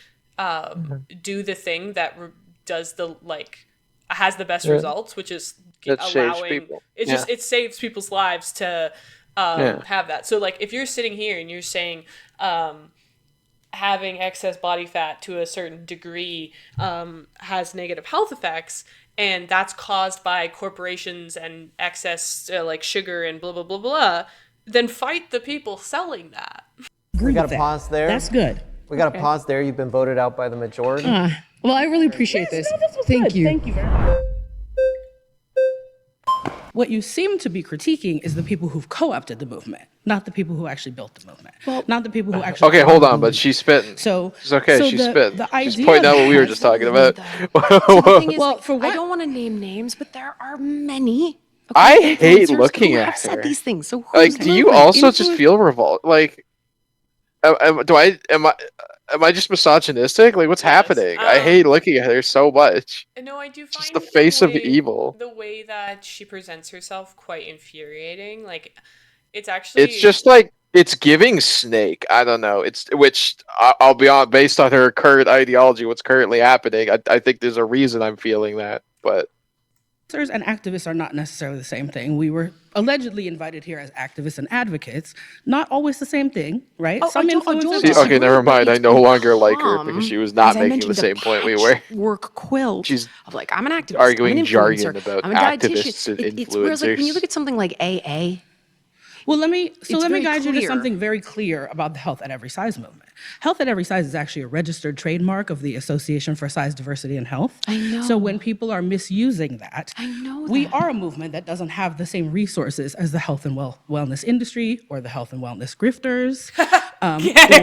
Do the thing that does the like has the best results, which is allowing it saves people's lives to have that. So like if you're sitting here and you're saying having excess body fat to a certain degree has negative health effects, and that's caused by corporations and excess like sugar and blah blah blah blah, then fight the people selling that. We got to pause there. That's good. We got to pause there. You've been voted out by the majority. Well, I really appreciate this. Thank you. Thank you very much. What you seem to be critiquing is the people who've co-opted the movement, not the people who actually built the movement. Well, not the people who actually. Okay, hold on, but she's spitting. So it's okay. So she's spitting. She's idea pointing out what we were just talking about. Well, for what? I don't want to name names, but there are many. I hate looking at her. Said these things. So like, do you also just feel revolt? Like, am I just misogynistic? Like, what's happening? I hate looking at her so much. No, I do find just the face of evil. The way that she presents herself quite infuriating. Like, it's actually. It's just like It's giving Snake. I don't know. I'll be on based on her current ideology. What's currently happening? I think there's a reason I'm feeling that, but. And activists are not necessarily the same thing. We were allegedly invited here as activists and advocates. Not always the same thing, right? Some influencers. See, okay, never mind. I no longer like her because she was not making the same point we were. Work quilt. She's of like, I'm an activist. arguing I'm an jargon influencer, about I'm a activists dietitian. and It's whereas like when you influencers. look at something like AA. Well, let me guide you to clear. something very clear about the Health at Every Size movement. Health at Every Size is actually a registered trademark of the Association for Size Diversity and Health. I know. So when people are misusing that, we that. are a movement that doesn't have the same resources as the health and wellness industry or the health and wellness grifters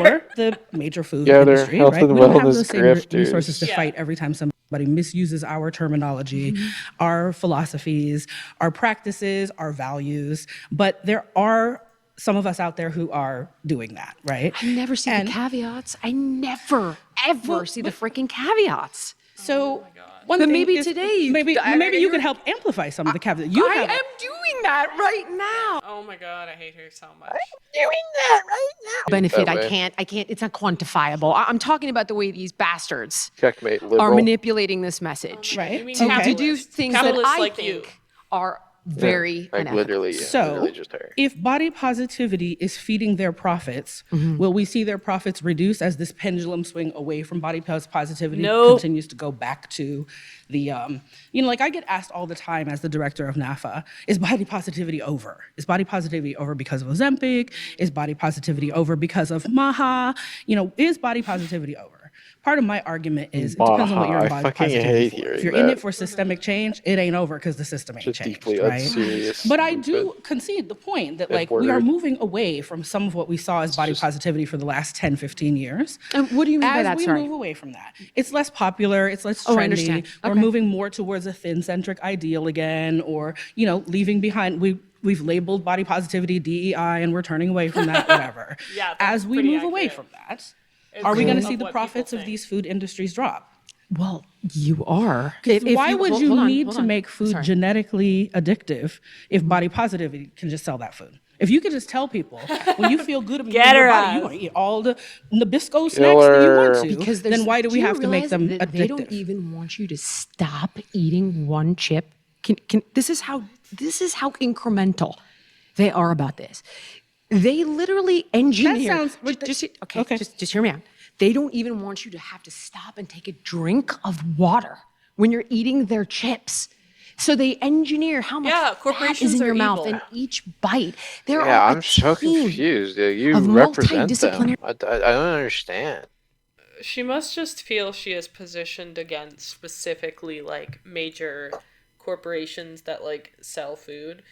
or the major food industry. Health Right? and We don't have wellness the same grifters. resources to fight every time somebody misuses our terminology, our philosophies, our practices, our values. But there are some of us out there who are doing that, right? I never see the caveats. I never, ever see the freaking caveats. So But maybe today, maybe you could help amplify some of the caveats. I am doing that right now. Oh my god, I hate her so much. Doing that right now. Benefit, That I way. can't, it's not quantifiable. I'm talking about the way these bastards Checkmate, are liberal. manipulating this message. Right. You mean To do capitalists. things that Capitalists I like think you. are very like unethical. literally, literally just her. If body positivity is feeding their profits, will we see their profits reduce as this pendulum swing away from body positivity Nope. continues to go back to the, like I get asked all the time as the director of NAFA, is body positivity over? Is body positivity over because of Ozempic? Is body positivity over because of MAHA? Is body positivity over? Part of my argument is it depends on what you're in I body fucking positivity hate for. hearing If you're in that. it for systemic change, it ain't over because the system ain't It's a changed, deeply right? unserious But I do movement. concede the point that And like we are word. moving away from some of what we saw as body positivity for the last 10, 15 years. And what do you mean by As that? we Sorry. move away from that, it's less popular, it's less Oh, I trendy. understand. We're Okay. moving more towards a thin-centric ideal again, or leaving behind. We've labeled body positivity DEI, and we're turning away from that. Whatever. Yeah, that's As we pretty move away accurate. from that, It's are we going to of see the what people profits of think. these food industries drop? Well, you are. Why would you need to make food Sorry. genetically addictive if body positivity can just sell that food? If you could just tell people when you feel good about Get your her body, ass. you want to eat all the Nabisco snacks that you want Killer. to, Because then why do we you have to make realize them that They don't addictive? even want you to stop eating one chip. This is how incremental they are about this. They literally engineer. sounds- Just hear me out. They don't even want you to have to stop and take a drink of water when you're eating their chips. So they engineer how much Yeah, fat corporations is in are your mouth evil. in each bite. There Yeah, are I'm so team confused. Yeah, you of represent multidisciplinary- them. I don't understand. She must just feel she is positioned against specifically like major corporations that like sell food.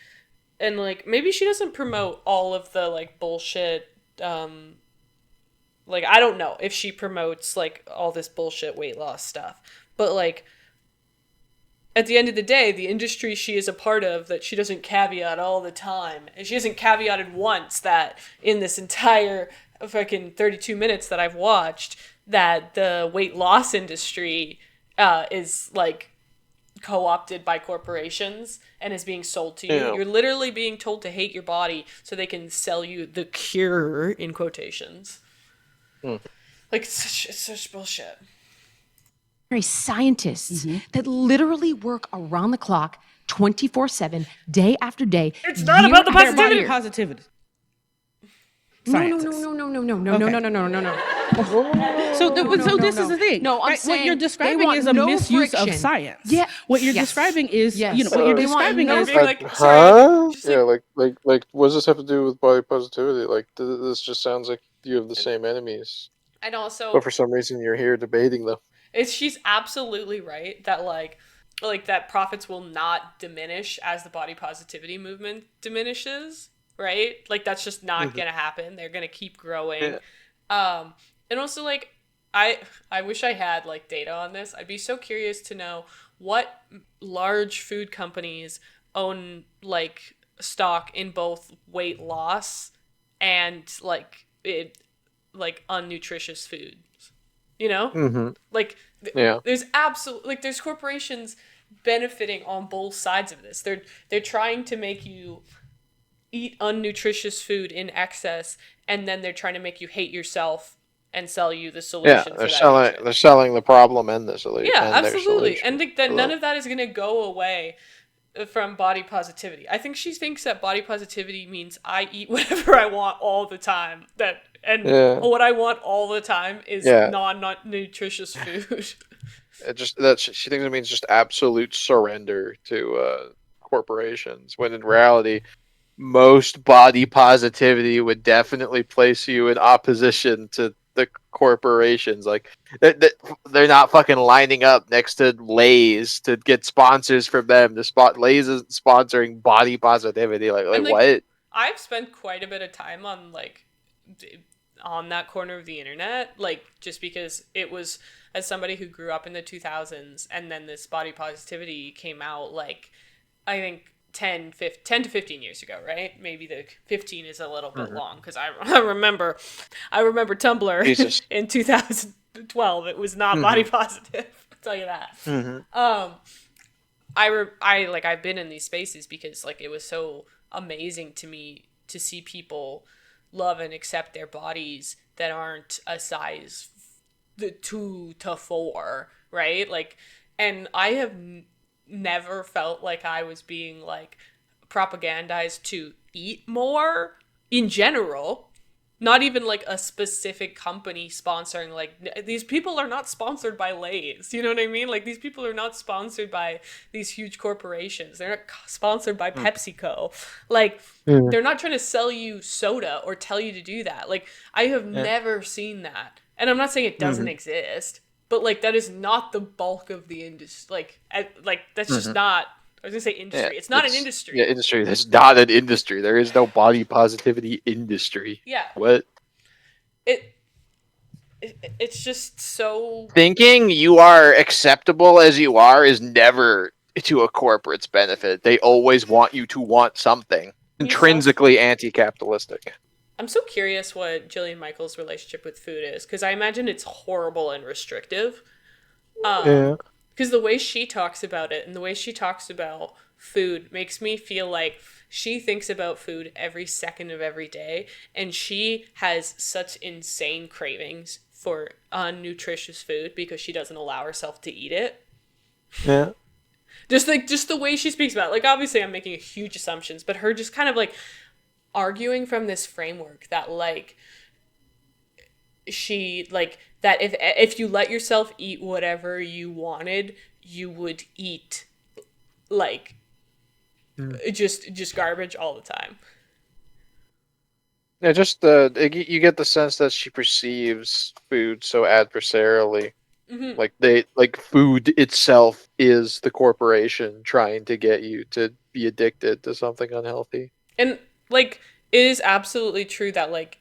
And like maybe she doesn't promote all of the like bullshit like I don't know if she promotes like all this bullshit weight loss stuff. But like at the end of the day, the industry she is a part of that she doesn't caveat all the time. And she hasn't caveated once that in this entire fucking 32 minutes that I've watched that the weight loss industry is like co-opted by corporations and is being sold to you. Yeah. You're literally being told to hate your body so they can sell you the cure in quotations. Like it's such bullshit. scientists that literally work around the clock, 24/7, day after day. It's not about the Their body positivity. positivity. No. So this is the thing. No, I'm right? saying what you're they describing want is a no misuse of friction. science. Yeah. What you're Yes. describing is, Yes. what you're They want describing no is Being like, sorry, Huh? just Yeah, like what does this have to do with body positivity? Like, this just sounds like you have the same enemies, and also but for some reason you're here debating them. she's absolutely right that like that profits will not diminish as the body positivity movement diminishes, right? Like that's just not gonna happen. They're gonna keep growing. And also like I wish I had like data on this. I'd be so curious to know what large food companies own like stock in both weight loss and like unnutritious foods. You know? Like Yeah. there's absolutely like there's corporations benefiting on both sides of this. They're trying to make you eat unnutritious food in excess, and then they're trying to make you hate yourself and sell you the solution for that hatred. They're selling the problem and the solution. Yeah, and their absolutely. solution. And that none of that is going to go away from body positivity. I think she thinks that body positivity means I eat whatever I want all the time. What I want all the time is non-nutritious food. She thinks it means just absolute surrender to corporations. When in reality, most body positivity would definitely place you in opposition to the corporations. Like they're not fucking lining up next to Lay's to get sponsors from them. Lay's is sponsoring body positivity. Like what? I've spent quite a bit of time on that corner of the internet, like just because it was, as somebody who grew up in the 2000s and then this body positivity came out, like I think 10 to 15 years ago, right? Maybe the 15 is a little bit long because I remember Tumblr in 2012. It was not body positive. I'll tell you that. I've been in these spaces because like it was so amazing to me to see people love and accept their bodies that aren't a size 2 to 4, right? Like, and I have never felt like I was being like propagandized to eat more in general. Not even like a specific company sponsoring, like these people are not sponsored by Lay's, you know what I mean? Like these people are not sponsored by these huge corporations. They're not sponsored by PepsiCo. Like they're not trying to sell you soda or tell you to do that. Like I have never seen that. And I'm not saying it doesn't exist, but like that is not the bulk of the industry. Like that's just not, I was gonna say industry. It's not an industry. Yeah, industry. That's not an industry. There is no body positivity industry. Yeah. What? It's just so... Thinking you are acceptable as you are is never to a corporate's benefit. They always want you to want something. Intrinsically anti-capitalistic. I'm so curious what Jillian Michaels' relationship with food is, because I imagine it's horrible and restrictive. Because the way she talks about it and the way she talks about food makes me feel like she thinks about food every second of every day, and she has such insane cravings for unnutritious food because she doesn't allow herself to eat it. Yeah. Just the way she speaks about it. Like, obviously I'm making huge assumptions, but her just kind of like arguing from this framework that like she like that if you let yourself eat whatever you wanted, you would eat like just garbage all the time. Yeah, just you get the sense that she perceives food so adversarially. Like food itself is the corporation trying to get you to be addicted to something unhealthy. And like it is absolutely true that like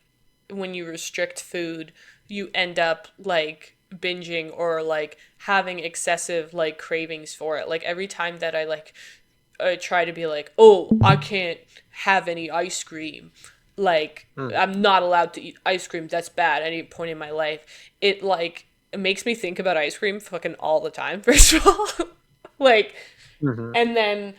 when you restrict food, you end up like binging or like having excessive like cravings for it. Like every time that I try to be like, oh, I can't have any ice cream, like I'm not allowed to eat ice cream, that's bad at any point in my life, it makes me think about ice cream fucking all the time, first of all. Like and then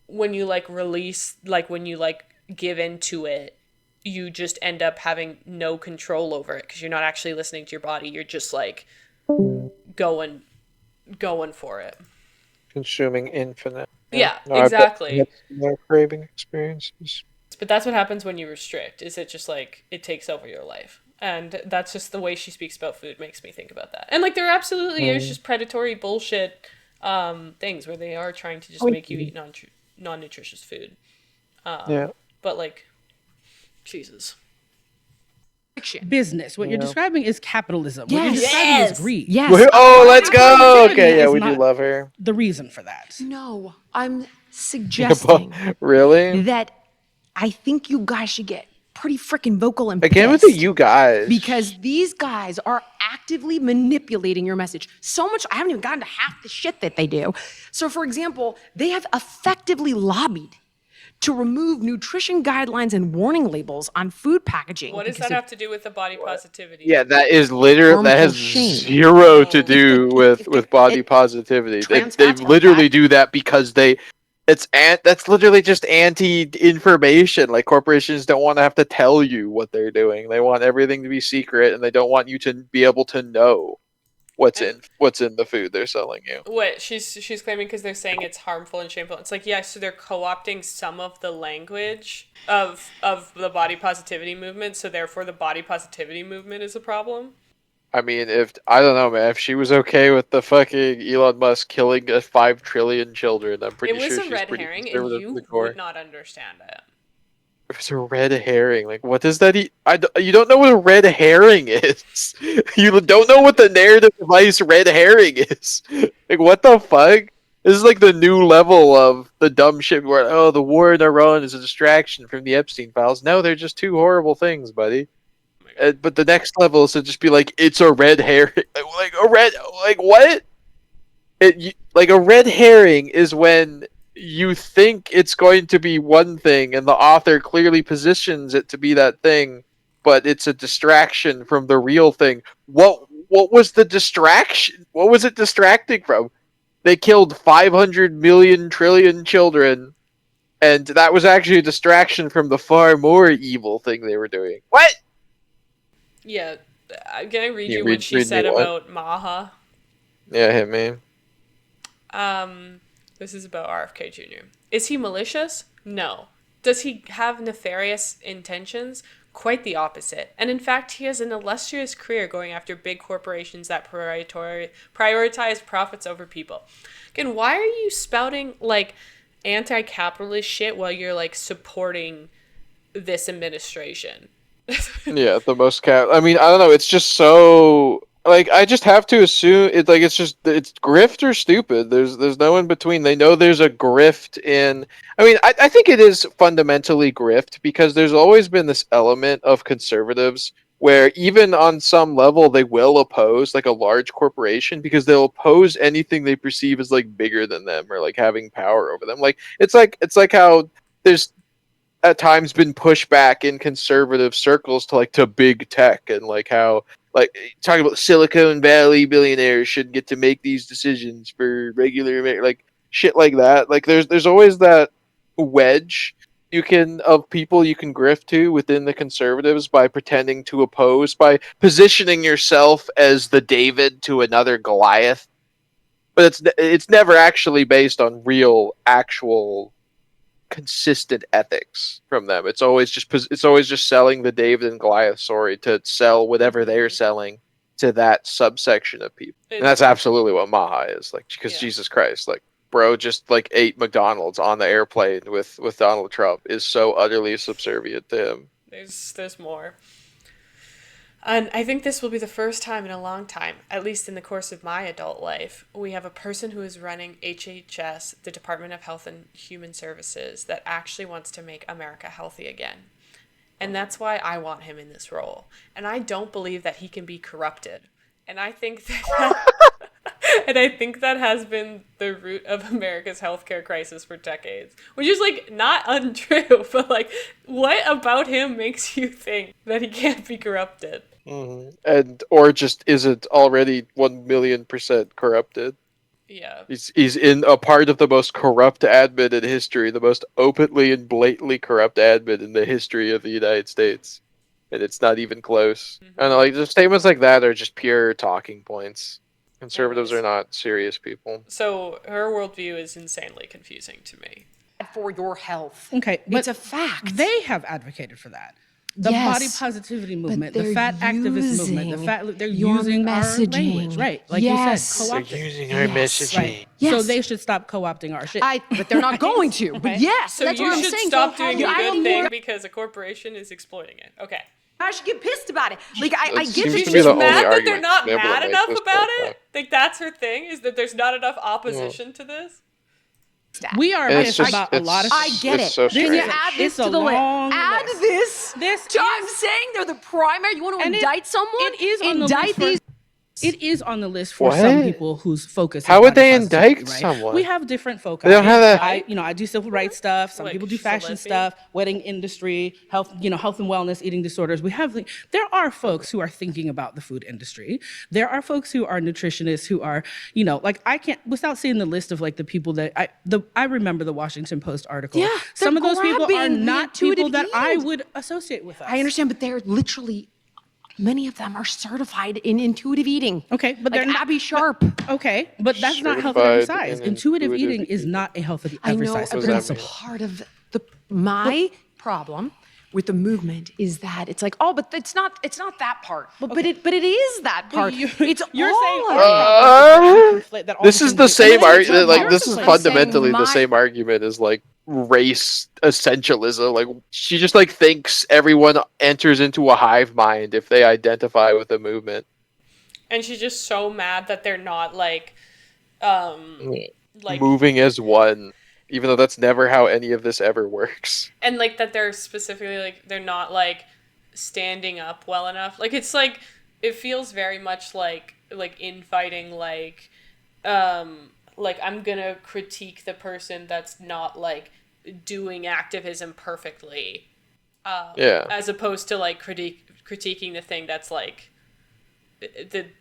when you like release, like when you like give into it, you just end up having no control over it because you're not actually listening to your body. You're just like going for it. Consuming infinite. Yeah, exactly. No craving experiences. But that's what happens when you restrict, is it just like it takes over your life. And that's just the way she speaks about food makes me think about that. And like there absolutely is just predatory bullshit things where they are trying to just make you eat non-nutritious food. But like, Jesus. Business. What you're describing is capitalism. Yes. What you're describing is greed. Yes. Oh, let's go. Okay, yeah, we do love her. The reason for that. No, I'm suggesting really that I think you guys should get pretty freaking vocal and again with pissed, the you guys, because these guys are actively manipulating your message so much. I haven't even gotten to half the shit that they do. So, for example, they have effectively lobbied to remove nutrition guidelines and warning labels on food packaging. What does that have to do with the body positivity? Yeah, that is literally, that has zero to do with body positivity. They literally do that because they That's literally just anti-information. Like, corporations don't want to have to tell you what they're doing. They want everything to be secret, and they don't want you to be able to know what's in the food they're selling you. What she's claiming, because they're saying it's harmful and shameful. It's like, yeah, so they're co-opting some of the language of the body positivity movement, so therefore the body positivity movement is a problem. I mean, I don't know, man. If she was okay with the fucking Elon Musk killing 5 trillion children, I'm pretty sure she's pretty conservative. It was a red herring, and you would not understand it. It's a red herring. Like, what does that you don't know what a red herring is. You don't know what the narrative device red herring is. Like, what the fuck? This is like the new level of the dumb shit where, oh, the war in Iran is a distraction from the Epstein files. No, they're just two horrible things, buddy. But the next level is to just be like, it's a red herring. Like what? Like, a red herring is when you think it's going to be one thing and the author clearly positions it to be that thing, but it's a distraction from the real thing. What was the distraction? What was it distracting from? They killed 500 million trillion children, and that was actually a distraction from the far more evil thing they were doing. What? Yeah, can I read you what she said about Maha? Yeah, hit me. This is about RFK Jr. Is he malicious? No. Does he have nefarious intentions? Quite the opposite. And in fact, he has an illustrious career going after big corporations that prioritize profits over people. Again, why are you spouting, like, anti-capitalist shit while you're, like, supporting this administration? Yeah, the most I mean, I don't know. It's just so, like, I just have to assume it's grift or stupid. There's no in between. They know there's a grift in. I mean, I think it is fundamentally grift, because there's always been this element of conservatives where even on some level they will oppose, like, a large corporation, because they'll oppose anything they perceive as, like, bigger than them or, like, having power over them. Like, it's like how there's at times been pushback in conservative circles to big tech, and like how, like, talking about Silicon Valley billionaires should get to make these decisions for regular, like, shit like that. Like, there's always that wedge of people you can grift to within the conservatives by pretending to oppose, by positioning yourself as the David to another Goliath. But it's never actually based on real, actual, consistent ethics from them. It's always just selling the David and Goliath story to sell whatever they're selling to that subsection of people. And that's absolutely what Maha is. Like, because yeah. Jesus Christ, like, bro just, like, ate McDonald's on the airplane with Donald Trump is so utterly subservient to him. There's more. And I think this will be the first time in a long time, at least in the course of my adult life, we have a person who is running HHS, the Department of Health and Human Services, that actually wants to make America healthy again. And that's why I want him in this role. And I don't believe that he can be corrupted. And I think that has been the root of America's healthcare crisis for decades, which is, like, not untrue, but, like, what about him makes you think that he can't be corrupted? Mm-hmm. Or just isn't already 1,000,000% corrupted. Yeah. He's in a part of the most corrupt admin in history, the most openly and blatantly corrupt admin in the history of the United States. And it's not even close. Mm-hmm. And, like, the statements like that are just pure talking points. Conservatives are not serious people. So her worldview is insanely confusing to me. For your health. Okay, but it's a fact. They have advocated for that. The body positivity movement, the fat activist movement, they're using messaging. Our language, right? Like you said, co-opting. They're using our messaging. Right. Yes. So they should stop co-opting our shit. But they're not going to. But right? yes, so that's what I'm saying. So you should stop doing a good thing because a corporation is exploiting it. Okay. I should get pissed about it. Like, I get she's just mad that they're not mad enough about it. Like, that's her thing, is that there's not enough opposition to this. We are pissed about a lot of I get it. So then you add this to the list. Add this. I'm saying they're the primary. You want to indict someone? It is on indict the list. It is on the list for What? some people whose focus is How would body they positivity, indict right? someone? We have different foci. They don't have that. I do civil rights stuff. Some Like, people do she's a fashion lesbian? stuff, wedding industry, health, health and wellness, eating disorders. There are folks who are thinking about the food industry. There are folks who are nutritionists who are, like I can't, without seeing the list of like the people that I remember the Washington Post article. Yeah, some of those people are grabbing the not people intuitive that I eating. would associate with us. I understand, but they're literally, many of them are certified in intuitive eating. Okay, but like they're not Abby Sharp. Okay, but that's not health at every Certified size. in Intuitive intuitive eating is not a health at I every know, size. but that it's mean? part of my problem with the movement is that it's like, oh, but it's not that part. But it is that part. You're It's saying all our of problem is that you conflate that all This is the things- same Well, it's argument. not Like, this is problem. fundamentally the my- same argument as like race essentialism. Like, she just like thinks everyone enters into a hive mind if they identify with a movement. And she's just so mad that they're not like Moving as one, even though that's never how any of this ever works. and like that they're specifically like they're not like standing up well enough. Like it's like it feels very much like infighting, like I'm gonna critique the person that's not like doing activism perfectly. As opposed to like critiquing the thing that's like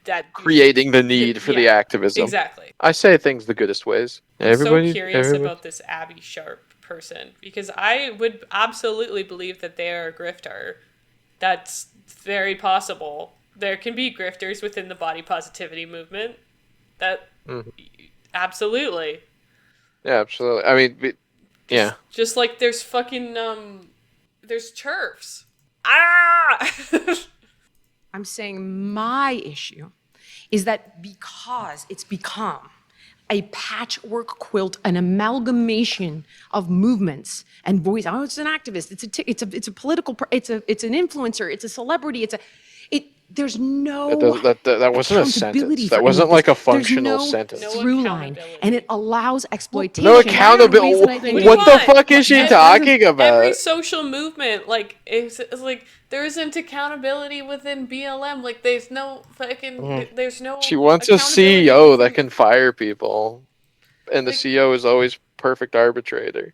that Creating the need for the activism. Exactly. I say things the goodest ways. I'm so curious about this Abby Sharp person because I would absolutely believe that they are a grifter. That's very possible. There can be grifters within the body positivity movement. That absolutely. Yeah, absolutely. I mean, yeah. Just like there's fucking there's churfs. Ah. I'm saying my issue is that because it's become a patchwork quilt, an amalgamation of movements and voice. Oh, it's an activist. It's a political. It's an influencer. It's a celebrity. There's no That wasn't a sentence. accountability That for wasn't any of like a this. There's functional no sentence. through line, and it allows exploitation. No accountability. What the fuck is she talking about? Every social movement, like it's like there isn't accountability within BLM. Like there's no fucking there's no. She wants a CEO that can fire people, and the CEO is always perfect arbitrator.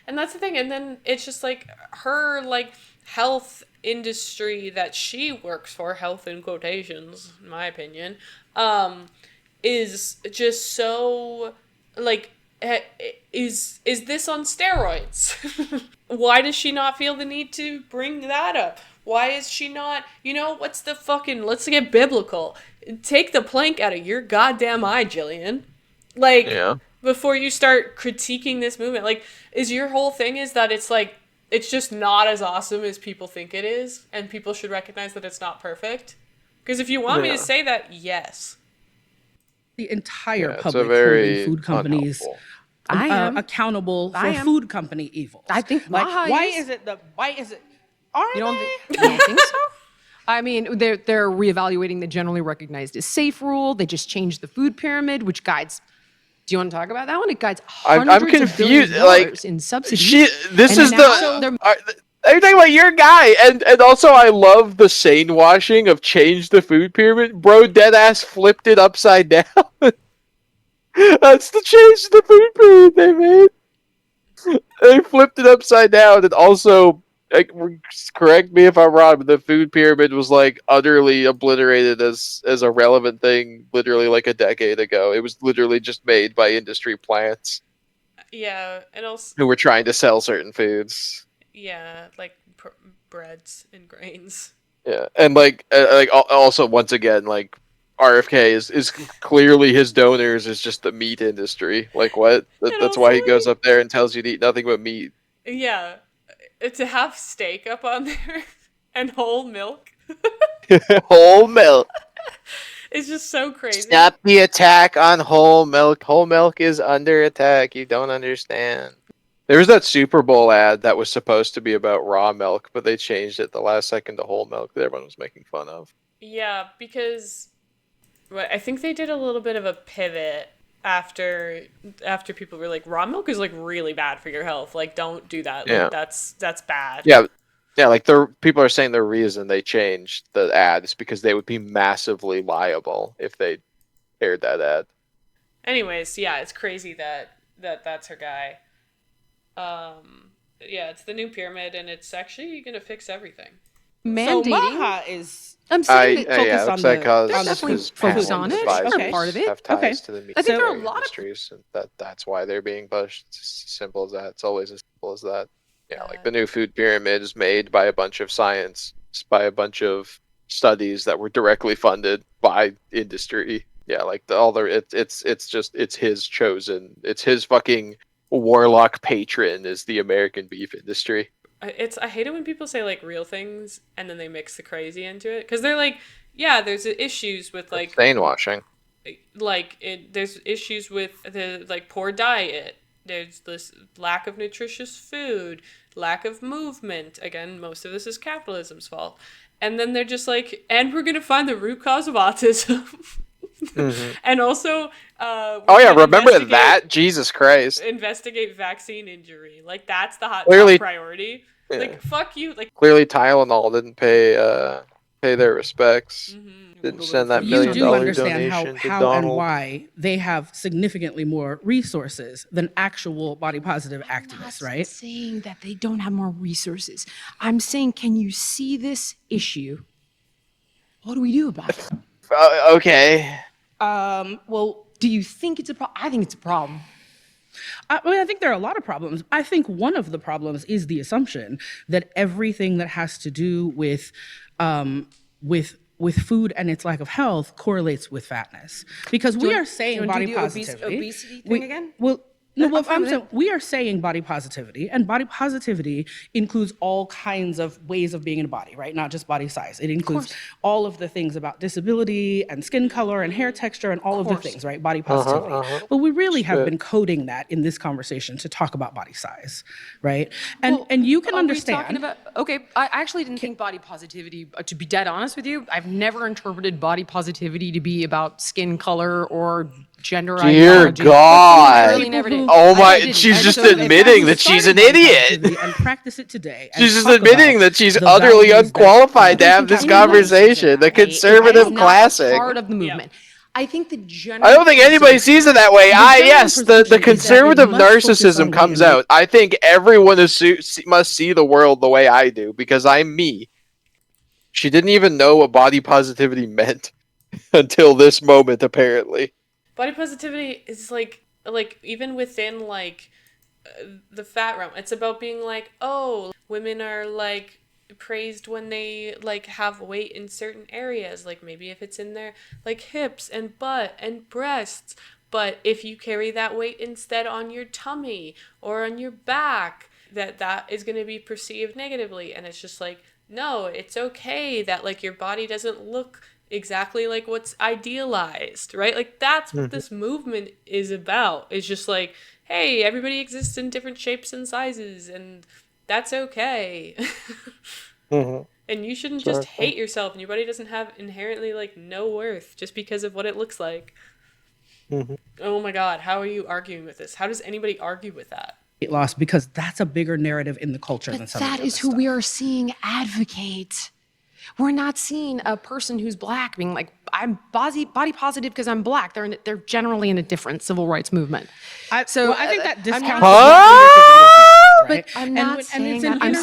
And that's the thing. And then it's just like her like health industry that she works for, health in quotations, in my opinion, is just so like is this on steroids? Why does she not feel the need to bring that up? Why is she not, what's the fucking, let's get biblical. Take the plank out of your goddamn eye, Jillian. Like, before you start critiquing this movement, like, is your whole thing is that it's like, it's just not as awesome as people think it is, and people should recognize that it's not perfect? Because if you want me to say that, yes. The entire public holding food companies accountable for food company evil. I think why is it? Are you don't think so? I mean, they're reevaluating the generally recognized as safe rule. They just changed the food pyramid, which guides. Do you want to talk about that one? It guides hundreds I'm confused. of billions in subsidies. Are you talking about your guy? And also, I love the sane washing of change the food pyramid. Bro, deadass flipped it upside down. That's the change the food pyramid they made. They flipped it upside down, and also, like, correct me if I'm wrong, but the food pyramid was like utterly obliterated as a relevant thing literally like a decade ago. It was literally just made by industry plants. Yeah, and also who were trying to sell certain foods. Yeah, like breads and grains. Yeah, and like also once again, like RFK is clearly his donors is just the meat industry. Like what? That's why he goes up there and tells you to eat nothing but meat. Yeah, to have steak up on there and whole milk. Whole milk. It's just so crazy. Stop the attack on whole milk. Whole milk is under attack. You don't understand. There was that Super Bowl ad that was supposed to be about raw milk, but they changed it the last second to whole milk that everyone was making fun of. Yeah, because I think they did a little bit of a pivot after people were like, raw milk is like really bad for your health. Like, don't do that. Like, Yeah. that's bad. Yeah. Yeah, like people are saying the reason they changed the ad is because they would be massively liable if they aired that ad. Anyways, yeah, it's crazy that's her guy. Yeah, it's the new pyramid, and it's actually gonna fix everything. So Mandating. Maha is I'm saying that focused yeah, on upside the They're definitely because focused panel on it. advisors They're part of it. have ties Okay. to the meat I think there are a dairy lot of industries, and that's why they're being pushed. It's as simple as that. It's always as simple as that. Yeah, like the new food pyramid is made by a bunch of science, by a bunch of studies that were directly funded by industry. Yeah, like it's his chosen. It's his fucking warlock patron is the American beef industry. I hate it when people say like real things and then they mix the crazy into it, because they're like, yeah, there's issues with like Stain washing. there's issues with the like poor diet. There's this lack of nutritious food, lack of movement. Again, most of this is capitalism's fault. And then they're just like, and we're gonna find the root cause of autism. And also, oh yeah, remember that? Jesus Christ! Investigate vaccine injury. Like that's the top priority. Yeah. Like fuck you. Like clearly, Tylenol didn't pay their respects. Didn't send that $1 million you do understand donation to how Donald. and why they have significantly more resources than actual body positive activists, right? I'm not saying that they don't have more resources. I'm saying, can you see this issue? What do we do about it? Okay. Well, do you think it's a problem? I think it's a problem. I think there are a lot of problems. I think one of the problems is the assumption that everything that has to do with food and its lack of health correlates with fatness. Because we are saying body positivity. Obesity thing again? Well, no, well, I'm saying we are saying body positivity, and body positivity includes all kinds of ways of being in a body, right? Not just body size. It includes all of the things about disability and skin color and hair texture and all of the things, right? Body positivity. But we really have been coding that in this conversation to talk about body size, right? And you can understand. Okay, I actually didn't think body positivity, to be dead honest with you, I've never interpreted body positivity to be about skin color or gender Dear ideology. God. Really never did. Oh my, she's just admitting that she's an idiot. And practice it today. She's just admitting that she's utterly unqualified to have this conversation. The conservative classic. Part of the movement. I think the general. I don't think anybody sees it that way. Yes, the conservative narcissism comes out. I think everyone must see the world the way I do, because I'm me. She didn't even know what body positivity meant until this moment, apparently. Body positivity is like even within like the fat realm, it's about being like, oh, women are like praised when they like have weight in certain areas, like maybe if it's in their like hips and butt and breasts, but if you carry that weight instead on your tummy or on your back, that is going to be perceived negatively. And it's just like, no, it's okay that like your body doesn't look exactly like what's idealized, right? Like that's what this movement is about. It's just like, hey, everybody exists in different shapes and sizes, and that's okay. And you shouldn't just hate yourself, and your body doesn't have inherently like no worth just because of what it looks like. Oh my God, how are you arguing with this? How does anybody argue with that? Loss, because that's a bigger narrative in the culture than some of That the is other who stuff. we are seeing advocate. We're not seeing a person who's black being like, I'm body positive because I'm black. They're generally in a different civil rights movement. I think that discounts. But I'm not saying that. I'm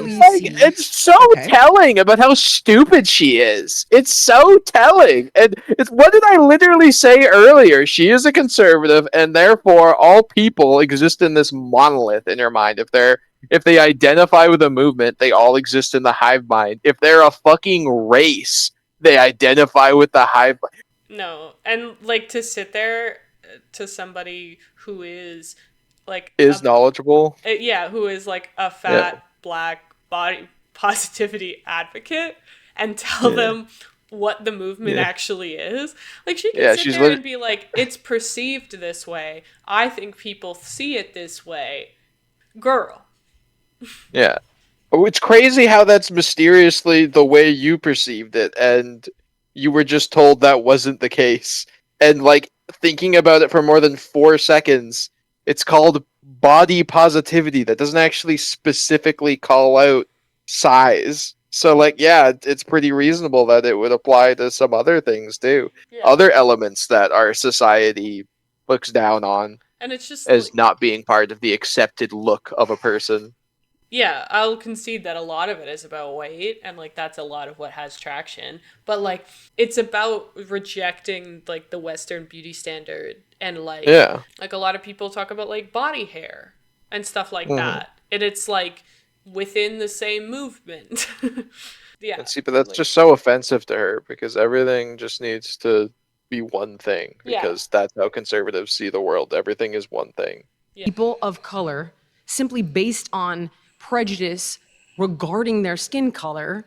It's so telling about how stupid she is. It's so telling. And what did I literally say earlier? She is a conservative, and therefore all people exist in this monolith in her mind. If they identify with a movement, they all exist in the hive mind. If they're a fucking race, they identify with the hive mind. No, and like to sit there to somebody who is like knowledgeable. Who is like a fat black body positivity advocate, and tell them what the movement actually is. Like she can sit there and be like, it's perceived this way. I think people see it this way. Girl. Yeah. It's crazy how that's mysteriously the way you perceived it, and you were just told that wasn't the case. And like thinking about it for more than 4 seconds It's called body positivity. That doesn't actually specifically call out size. So, like, yeah, it's pretty reasonable that it would apply to some other things too. Yeah. Other elements that our society looks down on And it's just as like, not being part of the accepted look of a person. yeah, I'll concede that a lot of it is about weight, and like that's a lot of what has traction. But like it's about rejecting like the Western beauty standard, and like Yeah. like a lot of people talk about like body hair and stuff like that. And it's like within the same movement. Yeah. And see, but that's just so offensive to her because everything just needs to be one thing Yeah. because that's how conservatives see the world. Everything is one thing. People of color simply based on prejudice regarding their skin color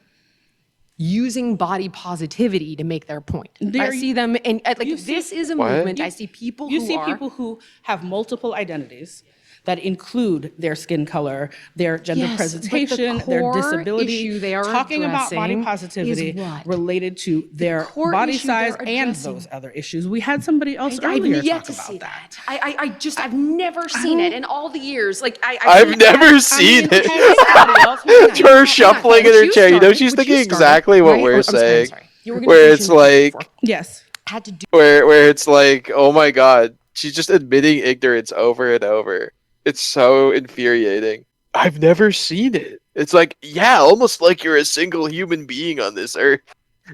using body positivity to make their point. I see them and like this is a movement. I see people people who have multiple identities that include their skin color, their gender presentation, their disability, talking about body positivity related to their body size and those other issues. We had somebody else earlier talk about that. I've never seen it in all the years. Like I've never seen it. Her shuffling in her chair. You know, she's thinking exactly what we're saying. Where it's like, yes, had to do where it's like, oh my god, she's just admitting ignorance over and over. It's so infuriating. I've never seen it. It's like, yeah, almost like you're a single human being on this earth,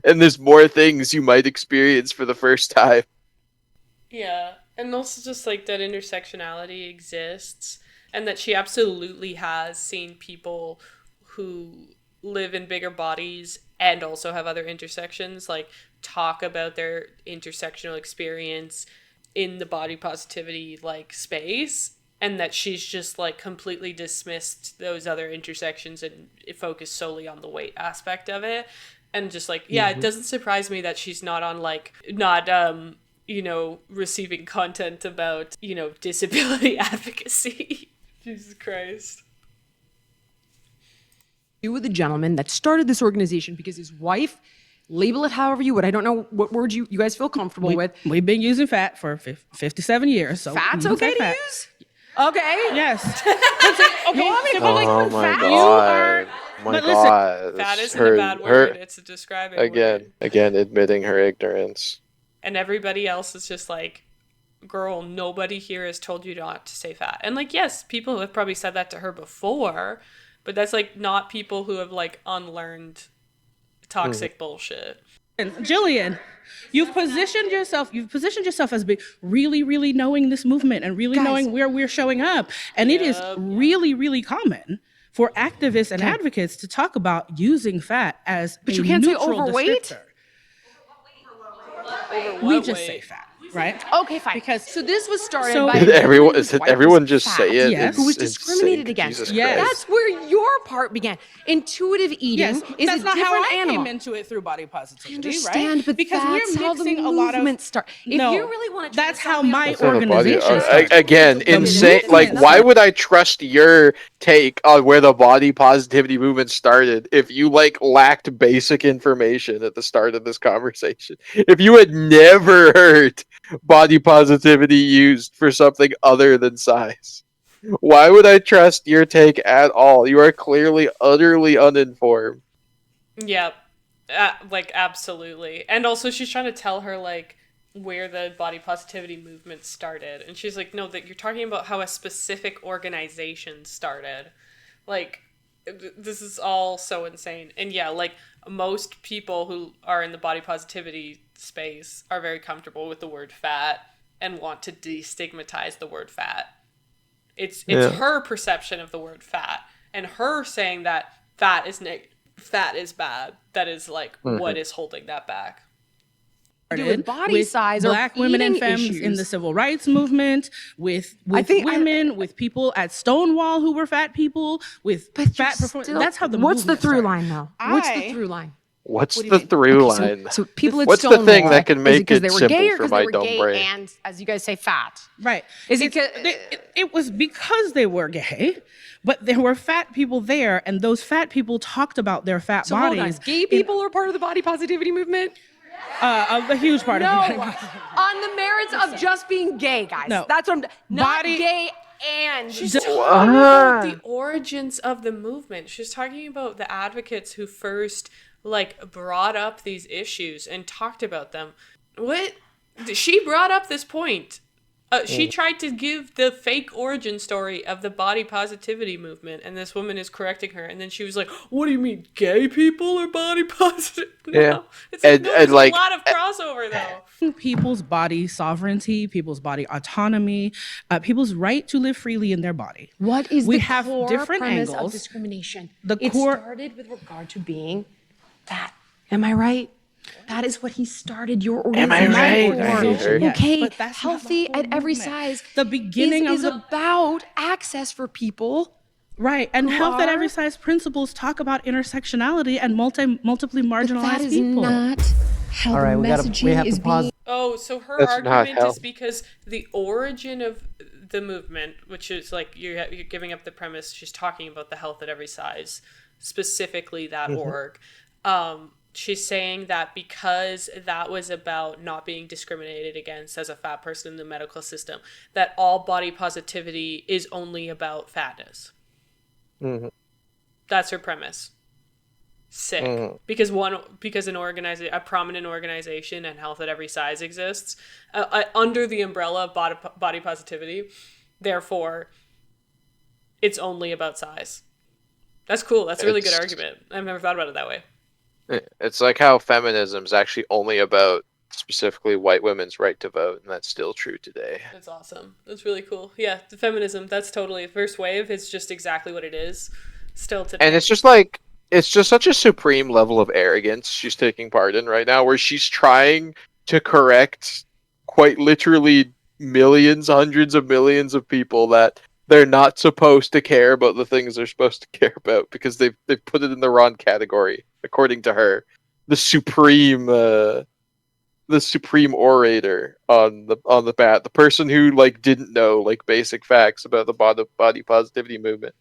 and there's more things you might experience for the first time. Yeah, and also just like that intersectionality exists, and that she absolutely has seen people who live in bigger bodies and also have other intersections, like talk about their intersectional experience in the body positivity like space, and that she's just like completely dismissed those other intersections and focused solely on the weight aspect of it. And just like, yeah, it doesn't surprise me that she's not on like you know, receiving content about, you know, disability advocacy. Jesus Christ. You were the gentleman that started this organization because his wife, label it however you would. I don't know what word you guys feel comfortable with. We've been using fat for 57 years. So fat's okay to use? Okay. Yes. Oh my god. Oh my god. Fat isn't a bad word. It's a describing word. Again, admitting her ignorance. And everybody else is just like, girl, nobody here has told you not to say fat. And like, yes, people have probably said that to her before, but that's like not people who have like unlearned toxic bullshit. And Jillian, you've positioned yourself as being really knowing this movement and really knowing where we're showing up. And it is really common for activists and advocates to talk about using fat as but a you can't say neutral overweight. We just say fat, right? Okay, fine. Because so this was started so by Did everyone just say it? Yes. who was It's discriminated insane. against. Jesus Yes. Christ. That's where your part began. Intuitive eating yes, is that's a not different how I animal. came into it through body positivity, I understand, right? but Because that's we're how the mixing a lot of movement started. If no, you really want to, that's how somebody my else- That's how the body- organization started. again, The insane. Like, movement why started- would I trust your take on where the body positivity movement started if you like lacked basic information at the start of this conversation? If you had never heard body positivity used for something other than size, why would I trust your take at all? You are clearly utterly uninformed. Yep. Like, absolutely. And also, she's trying to tell her, like, where the body positivity movement started. And she's like, no, that you're talking about how a specific organization started. Like, this is all so insane. And yeah, like, most people who are in the body positivity space are very comfortable with the word fat and want to destigmatize the word fat. It's her perception of the word fat, and her saying that fat is bad. That is like what is holding that back. with body size or black women and eating femmes issues. in the civil rights movement, with women, with people at Stonewall who were fat people, with fat performance. That's how the What's the movement through started. line though? What's the through line? What's What do you the mean? through Okay, line? So people at What's the Stonewall, thing that can is make because it they were simple gay or for because my they were dumb gay brain? and, as you guys say, fat? Right. Is it It was because they were gay, but there were fat people there, and those fat people talked about their fat So hold on, bodies. gay people are part of the body positivity movement? A huge part No, of it. on the merits of just being gay, guys. No. That's what I'm. Not Body- gay and. She's talking about the origins of the movement. She's talking about the advocates who first like brought up these issues and talked about them. What? She brought up this point. She tried to give the fake origin story of the body positivity movement, and this woman is correcting her. And then she was like, "What do you mean, gay people are body positive?" No, Yeah. it's like, no, there's like- a lot of crossover though. People's body sovereignty, people's body autonomy, people's right to live freely in their body. What is we the have core different premise angles. of discrimination? The It core- started with regard to being fat. Am I right? That is what he started your Am I organization right? for. I heard. Yes, Okay, but that's not the healthy whole at every movement. size. The beginning is of the about access for people. right, and who health at are- every size principles talk about intersectionality and multiply marginalized That is people. not how All the right, we messaging have is to pause. being. Oh, so her That's not argument health. is because the origin of the movement, which is like you're giving up the premise, she's talking about the health at every size, specifically that org. She's saying that because that was about not being discriminated against as a fat person in the medical system, that all body positivity is only about fatness. That's her premise. Sick. Because a prominent organization and health at every size exists under the umbrella of body positivity. Therefore, it's only about size. That's cool. That's a really good argument. I've never thought about it that way. It's like how feminism is actually only about specifically white women's right to vote, and that's still true today. That's awesome. That's really cool. Yeah, the feminism, that's totally first wave. It's just exactly what it is still today. And it's just such a supreme level of arrogance she's taking part in right now, where she's trying to correct quite literally millions, hundreds of millions of people that they're not supposed to care about the things they're supposed to care about because they've put it in the wrong category, according to her. The supreme orator on the bat, the person who like didn't know like basic facts about the body positivity movement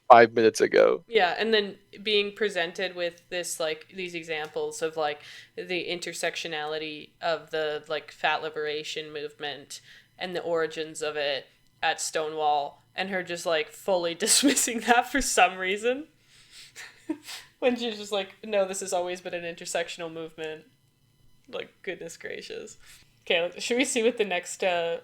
5 minutes ago. Yeah, and then being presented with this like these examples of like the intersectionality of the like fat liberation movement and the origins of it at Stonewall, and her just like fully dismissing that for some reason. When she's just like, no, this has always been an intersectional movement. Like, goodness gracious. Okay, should we see what the next I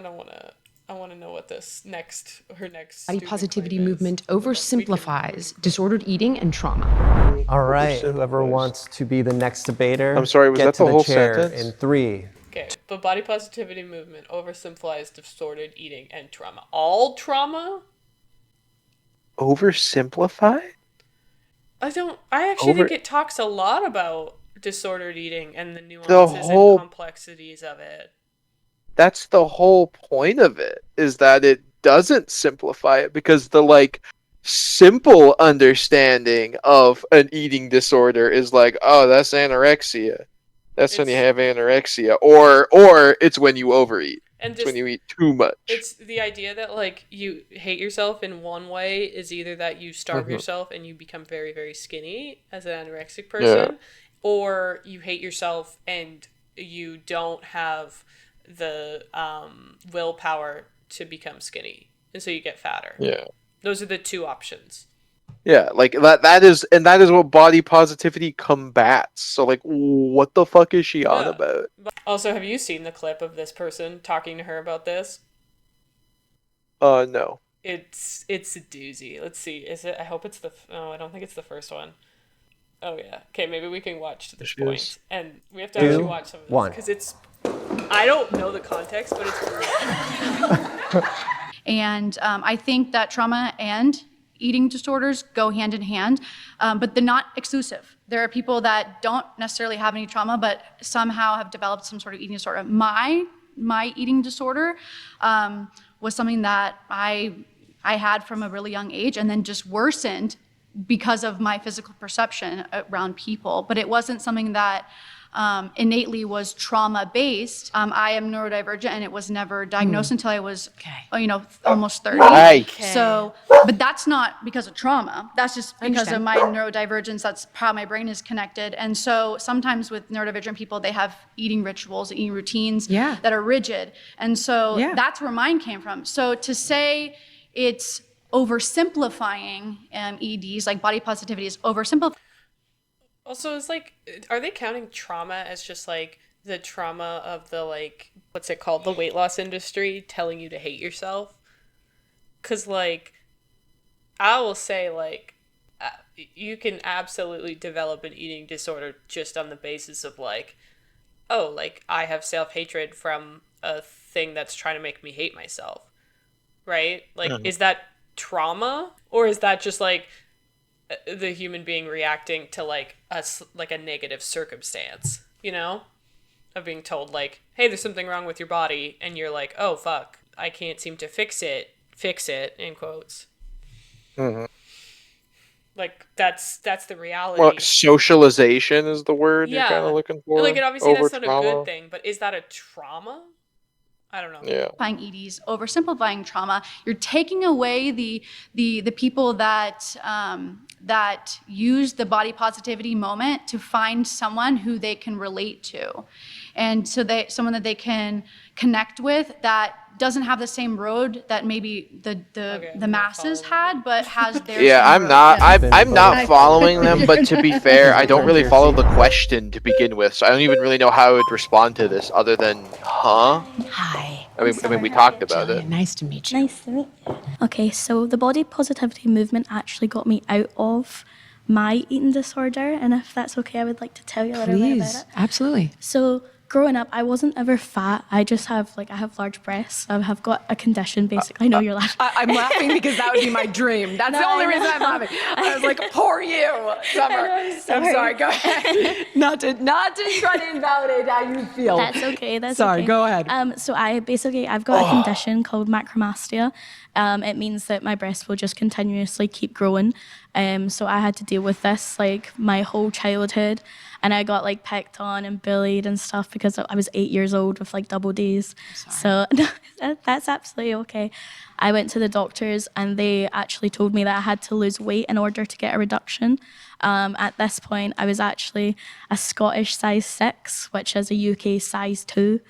want to know what this her next Body student positivity claim is. movement oversimplifies disordered eating and trauma. All right, whoever wants to be the next debater, I'm sorry, was get that to the whole chair sentence? in 3. Okay, the body positivity movement oversimplifies distorted eating and trauma. All trauma? Oversimplified? I actually think it talks a lot about disordered eating and the nuances whole- and complexities of it. That's the whole point of it, is that it doesn't simplify it, because the like simple understanding of an eating disorder is like, oh, that's anorexia. That's when you have anorexia, or it's when you overeat. And It's just, when you eat too much. it's the idea that like you hate yourself in one way is either that you starve yourself and you become very, very skinny as an anorexic person, or you hate yourself and you don't have the willpower to become skinny, and so you get fatter. Yeah. Those are the two options. Yeah, like that is what body positivity combats. So like, what the fuck is she on about? Also, have you seen the clip of this person talking to her about this? No. It's a doozy. Let's see. Is it? I hope it's I don't think it's the first one. Oh yeah. Okay, maybe we can watch to this point, and we have to actually watch some of this because it's. I don't know the context, but it's real. And I think that trauma and eating disorders go hand in hand, but they're not exclusive. There are people that don't necessarily have any trauma, but somehow have developed some sort of eating disorder. My eating disorder was something that I had from a really young age, and then just worsened because of my physical perception around people. But it wasn't something that innately was trauma based. I am neurodivergent, and it was never diagnosed until I was, almost 30. Right. So, but that's not because of trauma. That's just because of my neurodivergence. That's how my brain is connected. And so sometimes with neurodivergent people, they have eating rituals, eating routines that are rigid. And so that's where mine came from. So to say it's oversimplifying EDs, like body positivity is oversimplifying. Also, it's like, are they counting trauma as just like the trauma of the, like, what's it called, the weight loss industry telling you to hate yourself? Because, like, I will say, like, you can absolutely develop an eating disorder just on the basis of, like, oh, like, I have self-hatred from a thing that's trying to make me hate myself, right? Like, is that trauma? Or is that just, like, the human being reacting to, like, a negative circumstance, you know? Of being told, like, hey, there's something wrong with your body, and you're like, oh, fuck, I can't seem to fix it, in quotes. Like, that's the reality. Well, socialization is the word you're kind of looking for. Like, and obviously over that's not trauma. a good thing, but is that a trauma? I don't know. Yeah. EDs, oversimplifying trauma. You're taking away the people that that use the body positivity moment to find someone who they can relate to, and so someone that they can connect with that doesn't have the same road that maybe the masses had, but has their Yeah, same I'm road. not. I'm not following them. But to be fair, I don't really follow the question to begin with, so I don't even really know how I would respond to this, other than, huh? Hi. I mean, we talked about it. Nice to meet you. Nice to meet you. Okay, so the body positivity movement actually got me out of my eating disorder, and if that's okay, I would like to tell you a little bit about it. Absolutely. So growing up, I wasn't ever fat. I just have I have large breasts. I have got a condition, basically. I know you're laughing. I'm laughing because that would be my dream. That's the only reason I'm laughing. I was like, poor you, Summer. I'm sorry. Go ahead. Not to try to invalidate how you feel. That's okay. That's sorry. okay. Go ahead. So I've got a condition called macromastia. It means that my breasts will just continuously keep growing. So I had to deal with this like my whole childhood, and I got like picked on and bullied and stuff because I was 8 years old with like double Ds. So that's absolutely okay. I went to the doctors and they actually told me that I had to lose weight in order to get a reduction. At this point, I was actually a Scottish size 6, which is a UK size 2.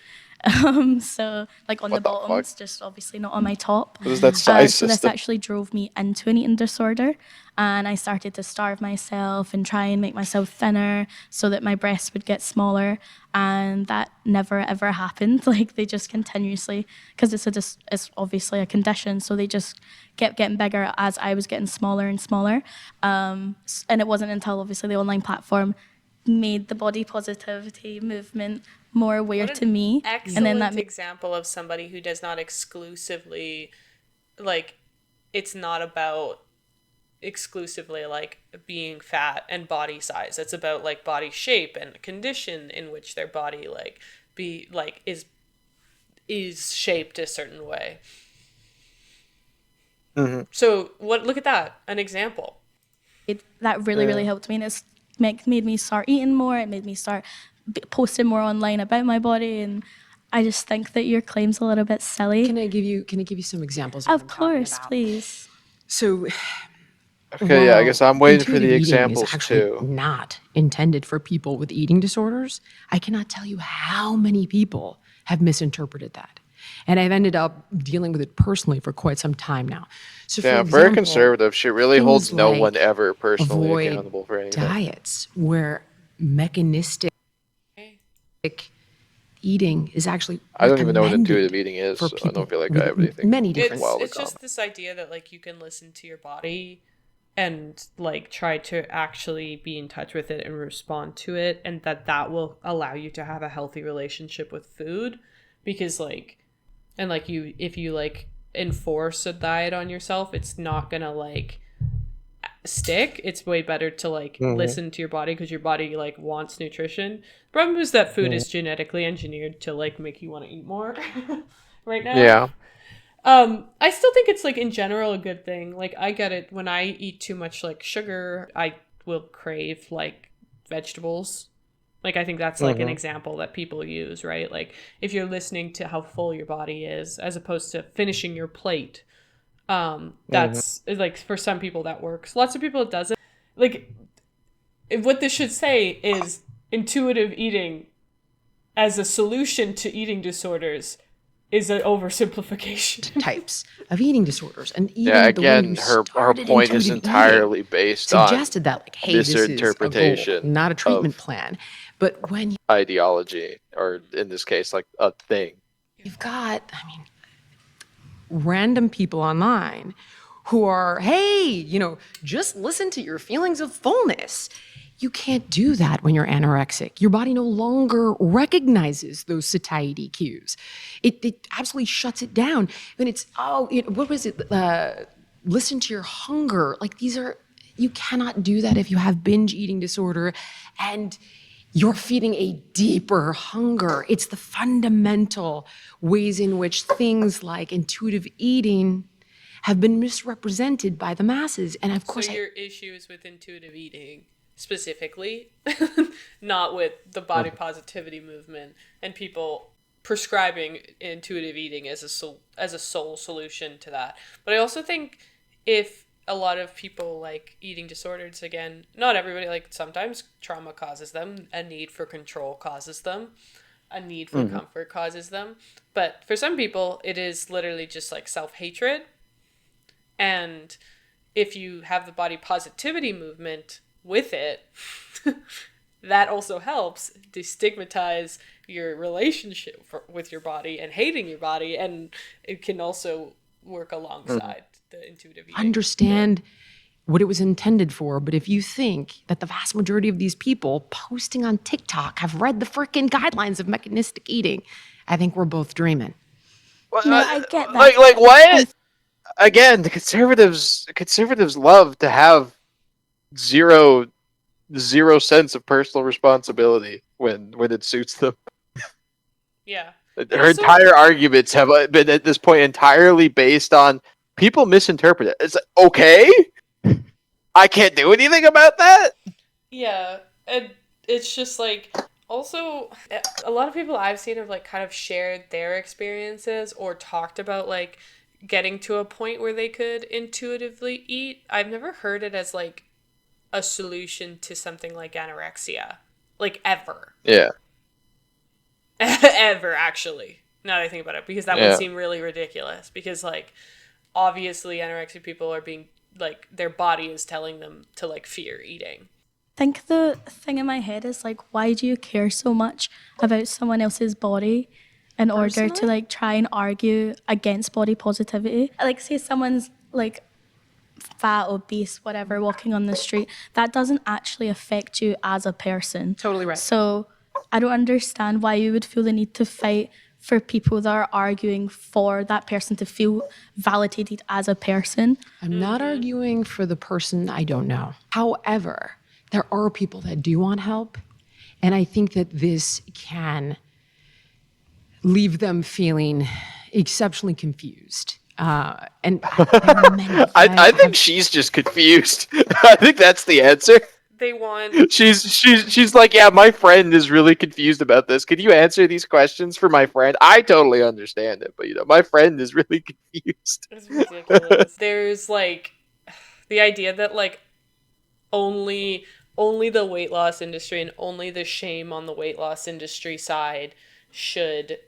So like on the bottoms, just obviously not on my top. What is that size so this system? actually drove me into an eating disorder, and I started to starve myself and try and make myself thinner so that my breasts would get smaller, and that never ever happened. Like they just continuously, because it's obviously a condition, so they just kept getting bigger as I was getting smaller and smaller. And it wasn't until obviously the online platform made the body positivity movement more aware to me, Excellent and then that example of somebody who does not exclusively, like, it's not about exclusively like being fat and body size. It's about like body shape and condition in which their body is shaped a certain way. So look at that, an example. That really helped me, and it's made me start eating more. It made me start posting more online about my body, and I just think that your claim's a little bit silly. Can I give you some examples? Of course, please. So, Okay, yeah, I guess I'm waiting for the intuitive eating examples is actually too. not intended for people with eating disorders. I cannot tell you how many people have misinterpreted that. And I've ended up dealing with it personally for quite some time now. So Yeah, for very example, conservative. She really holds things no like one ever personally avoid accountable for anything. diets where mechanistic eating is actually I don't even know what recommended intuitive eating is. for So I people don't feel like with I have anything. many different It's just this idea that like you can listen to your body and like try to actually be in touch with it and respond to it, and that will allow you to have a healthy relationship with food, because like, and like if you like enforce a diet on yourself, it's not gonna like stick. It's way better to like listen to your body, because your body like wants nutrition. The problem is that food is genetically engineered to like make you want to eat more right now. Yeah. I still think it's like in general a good thing. Like I get it, when I eat too much like sugar, I will crave like vegetables Like, I think that's like an example that people use, right? Like, if you're listening to how full your body is as opposed to finishing your plate, that's like, for some people that works. Lots of people it doesn't. Like, what this should say is intuitive eating as a solution to eating disorders is an oversimplification. Types of eating disorders, and even Yeah, the one again, who her started point is intuitive entirely eating based on suggested that, like, hey, this is a goal, misinterpretation not a treatment of plan. But when ideology, or in this case, like a thing. you've got, I mean, random people online who are, hey, you know, just listen to your feelings of fullness. You can't do that when you're anorexic. Your body no longer recognizes those satiety cues. It absolutely shuts it down. When it's, oh, you know, what was it? Listen to your hunger. Like, these are, you cannot do that if you have binge eating disorder and you're feeding a deeper hunger. It's the fundamental ways in which things like intuitive eating have been misrepresented by the masses. And of course, So your issue is with intuitive eating specifically, not with the body positivity movement and people prescribing intuitive eating as a sole solution to that. But I also think if a lot of people like eating disorders, again, not everybody, like sometimes trauma causes them, a need for control causes them, a need for comfort causes them. But for some people, it is literally just like self-hatred. And if you have the body positivity movement with it, that also helps destigmatize your relationship with your body and hating your body, and it can also work alongside the intuitive eating. understand what it was intended for, but if you think that the vast majority of these people posting on TikTok have read the frickin' guidelines of mechanistic eating, I think we're both dreaming. Well, No, I get that. like what? Again, the conservatives love to have zero sense of personal responsibility when it suits them. Yeah. Her entire arguments have been at this point entirely based on people misinterpret it. It's like, okay, I can't do anything about that. Yeah, and it's just like, also a lot of people I've seen have like kind of shared their experiences or talked about like getting to a point where they could intuitively eat. I've never heard it as like a solution to something like anorexia, like ever. Yeah. Ever, actually, now that I think about it, because that would seem really ridiculous, because like obviously anorexic people are being like, their body is telling them to like fear eating. I think the thing in my head is like, why do you care so much about someone else's body in order to like try and argue against body positivity? Like, say someone's like fat, obese, whatever, walking on the street, that doesn't actually affect you as a person. Totally right. So I don't understand why you would feel the need to fight for people that are arguing for that person to feel validated as a person. I'm not arguing for the person I don't know. However, there are people that do want help, and I think that this can leave them feeling exceptionally confused. And there are many. I think she's just confused. I think that's the answer. They want. She's like, yeah, my friend is really confused about this. Can you answer these questions for my friend? I totally understand it, but my friend is really confused. It's ridiculous. There's like the idea that like only the weight loss industry and only the shame on the weight loss industry side should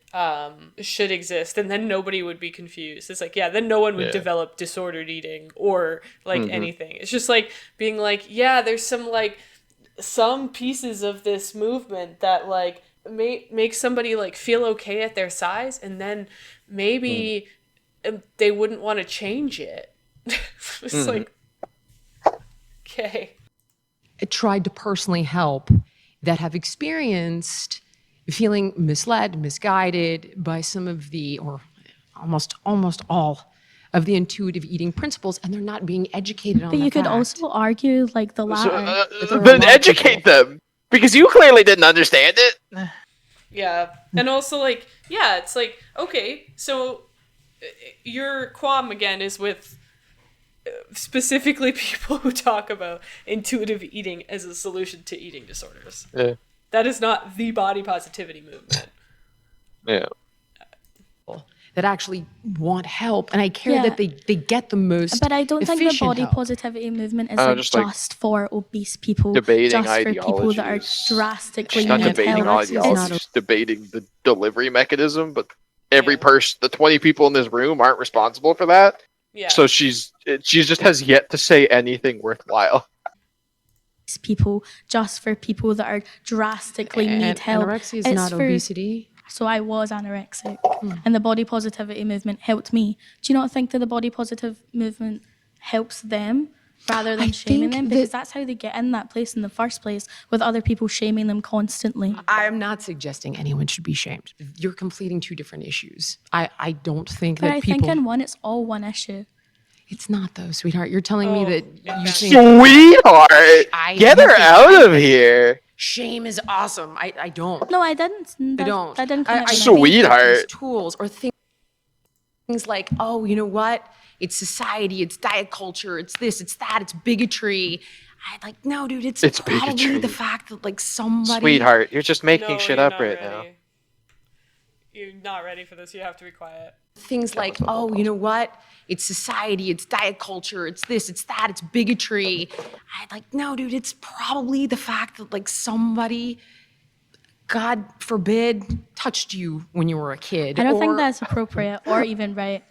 exist, and then nobody would be confused. It's like, yeah, then no one would develop disordered eating or like anything. It's just like being like, yeah, there's some pieces of this movement that like make somebody like feel okay at their size, and then maybe they wouldn't want to change it. It's like, okay. I tried to personally help that have experienced feeling misled, misguided by some of the, or almost all of the intuitive eating principles, and they're not being educated on But that you could fact. also argue like the latter. Then educate them, because you clearly didn't understand it. Yeah, and also like, yeah, it's like, okay, so your qualm again is with specifically people who talk about intuitive eating as a solution to eating disorders. Yeah. That is not the body positivity movement. Yeah. That actually want help, and I care that they get the most. But I don't think the efficient body help. positivity movement is just for obese people, debating just for people that are ideologies. drastically She's not need debating help. ideology, she's debating the delivery mechanism, but every person, the 20 people in this room aren't responsible for that. Yeah. So she just has yet to say anything worthwhile. People, just for people that are drastically need help. Anorexia is It's not for- obesity. So I was anorexic, and the body positivity movement helped me. Do you not think that the body positive movement helps them rather than shaming them? Because that's how they get in that place in the first place, with other people shaming them constantly. I'm not suggesting anyone should be shamed. You're completing two different issues. I don't think But that I people. think in one, it's all one issue. It's not though, sweetheart. You're telling me that you think Sweetheart, get her out of here. Shame is awesome. I don't. No, I didn't. I don't. That didn't come out of my think mouth. that these Sweetheart. tools or things like, oh, you know what? It's society. It's diet culture. It's this. It's that. It's bigotry. No, dude. It's probably bigotry. the fact that somebody. Sweetheart, you're just making shit you're up not right ready. now. You're not ready for this. You have to be quiet. Things like, oh, you know what? It's society. It's diet culture. It's this. It's that. It's bigotry. No, dude. It's probably the fact that somebody, God forbid, touched you when you were a kid. I don't think or- that's appropriate or even right.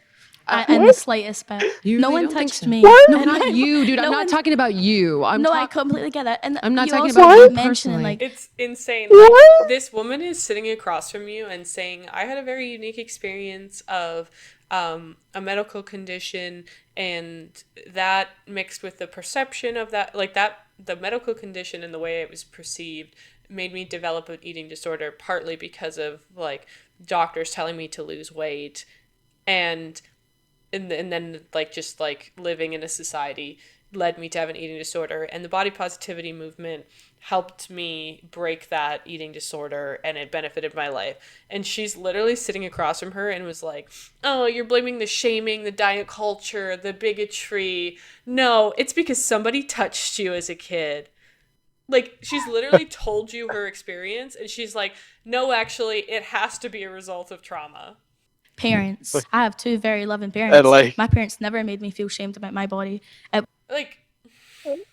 In the slightest bit. You no really one don't think touched so? me. No, not you, dude. I'm No not one- talking about you. I completely get that. And I'm not you talking also about you keep mentioning personally. It's insane. This woman is sitting across from you and saying, I had a very unique experience of a medical condition, and that mixed with the perception of that, the medical condition and the way it was perceived made me develop an eating disorder, partly because of doctors telling me to lose weight and then just living in a society led me to have an eating disorder, and the body positivity movement helped me break that eating disorder, and it benefited my life. And she's literally sitting across from her and was like, oh, you're blaming the shaming, the diet culture, the bigotry. No, it's because somebody touched you as a kid. She's literally told you her experience, and she's like, no, actually, it has to be a result of trauma. Parents. I have two very loving parents. And, my parents never made me feel shamed about my body.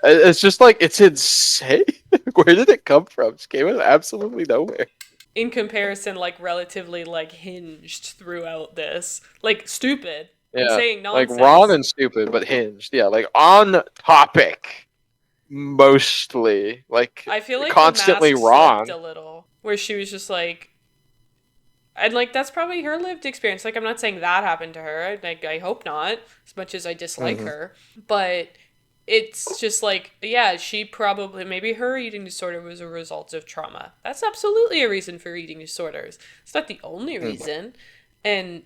It's just it's insane. Where did it come from? It came out of absolutely nowhere. In comparison, relatively hinged throughout this. Stupid. And Yeah, saying nonsense. wrong and stupid, but hinged. Yeah, on topic. Mostly. I feel like constantly the mask wrong. slipped a little. Where she was just and that's probably her lived experience. I'm not saying that happened to her. I hope not, as much as I dislike her. But it's just yeah, she probably, maybe her eating disorder was a result of trauma. That's absolutely a reason for eating disorders. It's not the only reason. And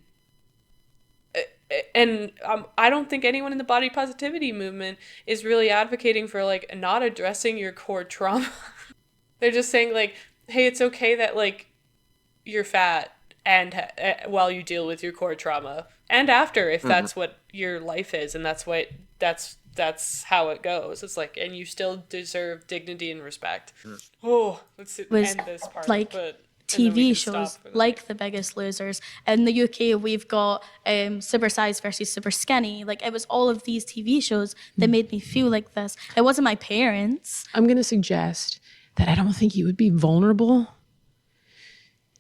I don't think anyone in the body positivity movement is really advocating for not addressing your core trauma. They're just saying hey, it's okay that you're fat and while you deal with your core trauma, and after, if that's what your life is, and that's how it goes. It's and you still deserve dignity and respect. Oh, let's end this part. But TV shows like The Biggest Losers. In the UK, we've got Super Size versus Super Skinny. It was all of these TV shows that made me feel like this. It wasn't my parents. I'm going to suggest that I don't think you would be vulnerable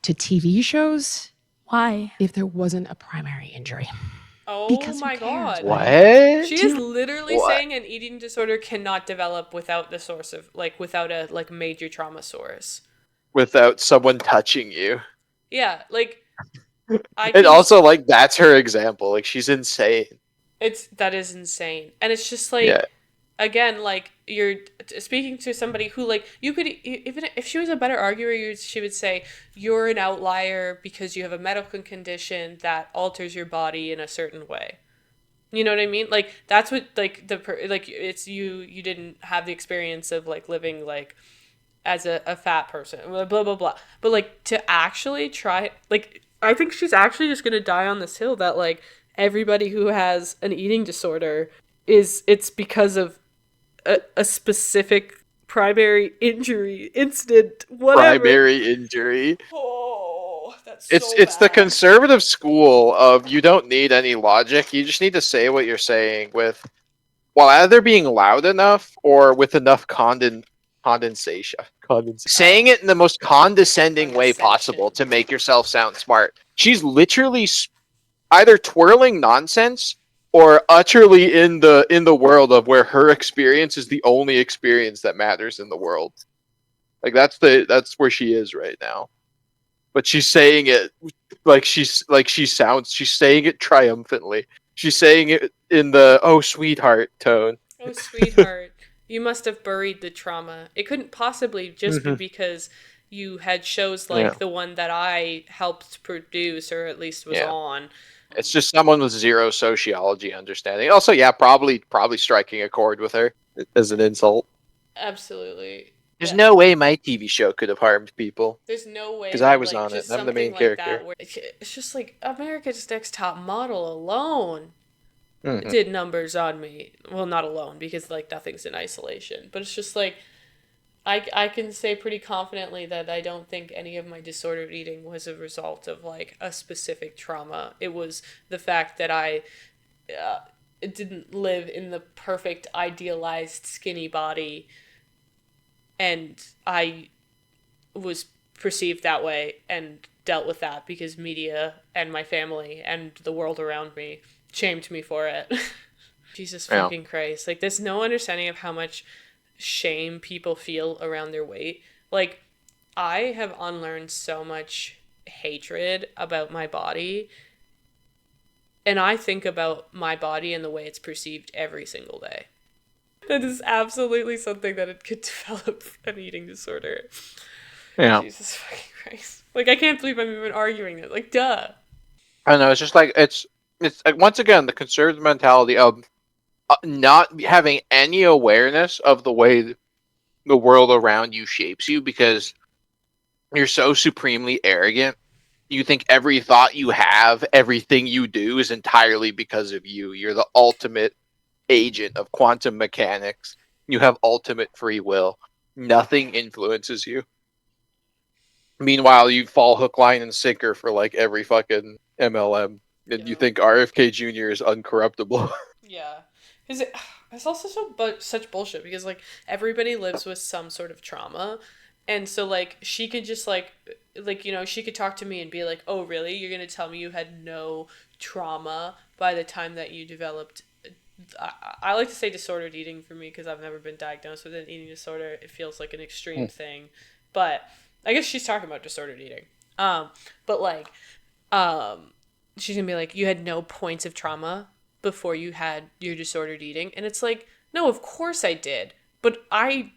to TV shows. Why? If there wasn't a primary injury. Oh because my god. What? She is literally saying an eating disorder cannot develop without the source of without a major trauma source. Without someone touching you. Yeah, And also that's her example. She's insane. That is insane. And it's just Yeah. again, you're speaking to somebody who you could, even if she was a better arguer, she would say you're an outlier because you have a medical condition that alters your body in a certain way. You know what I mean? That's what it's you didn't have the experience of living as a fat person, blah blah blah. But to actually try, I think she's actually just gonna die on this hill that everybody who has an eating disorder it's because of a specific primary injury incident, whatever. Primary injury. Oh, that's It's the conservative school of you don't need any logic. You just need to say what you're saying with, while either being loud enough or with enough condensation. Saying it in the most condescending way possible to make yourself sound smart. She's literally either twirling nonsense or utterly in the world of where her experience is the only experience that matters in the world. Like that's where she is right now. But she's saying it she's saying it triumphantly. She's saying it in the "oh sweetheart" tone. Oh sweetheart, you must have buried the trauma. It couldn't possibly just be because you had shows like the one that I helped produce, or at least was on. It's just someone with zero sociology understanding. Also, probably striking a chord with her as an insult. Absolutely. There's no way my TV show could have harmed people. There's no way. Because I was on it. I'm the main character. It's just like America's Next Top Model alone did numbers on me. Well, not alone, because like nothing's in isolation. But it's just like I can say pretty confidently that I don't think any of my disordered eating was a result of like a specific trauma. It was the fact that I didn't live in the perfect idealized skinny body, and I was perceived that way and dealt with that because media and my family and the world around me shamed me for it. Jesus fucking Christ. Like, there's no understanding of how much shame people feel around their weight. Like, I have unlearned so much hatred about my body, and I think about my body and the way it's perceived every single day. That is absolutely something that it could develop an eating disorder. Yeah. Jesus fucking Christ. Like, I can't believe I'm even arguing it. Like, duh. I know, it's just like, it's like, once again, the conservative mentality of not having any awareness of the way the world around you shapes you because you're so supremely arrogant. You think every thought you have, everything you do is entirely because of you. You're the ultimate agent of quantum mechanics. You have ultimate free will. Nothing influences you. Meanwhile, you fall hook, line, and sinker for like every fucking MLM, and you think RFK Jr. is uncorruptible. Yeah. It's also such bullshit because, like, everybody lives with some sort of trauma. And so, like, she could just, like, you know, she could talk to me and be like, oh, really? You're going to tell me you had no trauma by the time that you developed... I like to say disordered eating for me because I've never been diagnosed with an eating disorder. It feels like an extreme thing. But I guess she's talking about disordered eating. But, like, she's going to be like, you had no points of trauma before you had your disordered eating. And it's like, no, of course I did. But I,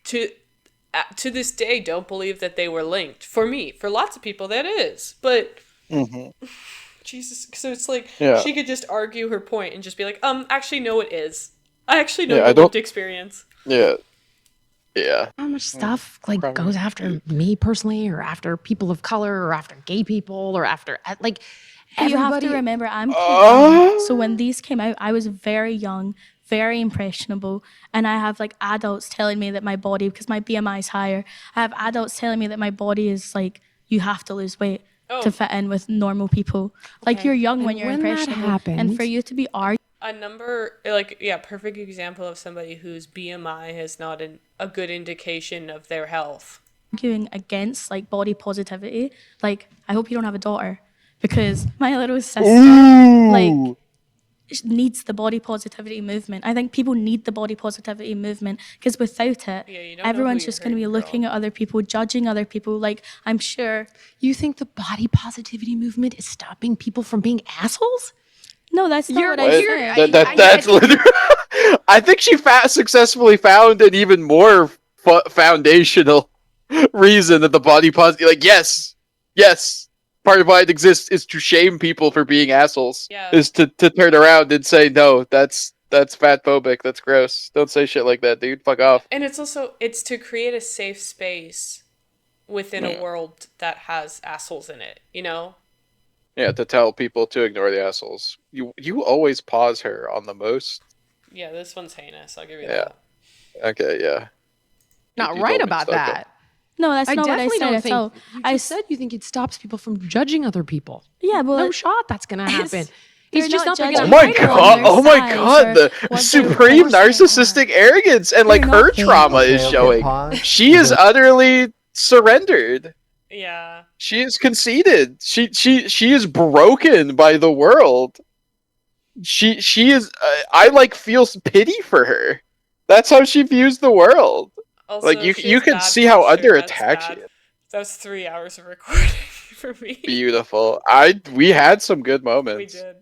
to this day, don't believe that they were linked. For me, for lots of people, that is. But, Jesus, so it's like, she could just argue her point and just be like, actually, no, it is. I actually know your lived experience. Yeah. Yeah. How much stuff like goes after me personally, or after people of color, or after gay people, or after like everybody. You have to remember, I'm quite young. So when these came out, I was very young, very impressionable, and I have like adults telling me that my body, because my BMI is higher, I have adults telling me that my body is like, you have to lose weight to fit in with normal people. Like, you're young when you're impressionable, and for you to be arguing. A number, like, perfect example of somebody whose BMI is not a good indication of their health. Arguing against like body positivity. Like, I hope you don't have a daughter, because my little sister like needs the body positivity movement. I think people need the body positivity movement because without it, everyone's just going to be looking at other people, judging other people. Like, I'm sure. You think the body positivity movement is stopping people from being assholes? No, that's not what I said. That's literally. I think she successfully found an even more foundational reason that the body positive, like, yes, part of why it exists is to shame people for being assholes. Yeah. Is to turn around and say, no, that's fat phobic, that's gross. Don't say shit like that, dude. Fuck off. And it's to create a safe space within a world that has assholes in it, you know? Yeah, to tell people to ignore the assholes. You always pause her on the most. Yeah, this one's heinous. I'll give you that. Okay, yeah. not you right told me about so, okay. that. No, that's I not what I definitely said don't at all. think. You just said you think it stops people from judging other people. Yeah, well, no shot that's gonna happen. they're He's just not not judging gonna Oh my fight people along god! their Oh my size god! or The what supreme their narcissistic arrogance and like They're her not trauma is Okay, showing. pause. She is utterly surrendered. Yeah. She is conceited. She is broken by the world. She is. I like feel pity for her. That's how she views the world. Also, Like if she you has can bad see how posture, under that's attack she bad. is. That was 3 hours of recording for me. Beautiful. We had some good moments. We did.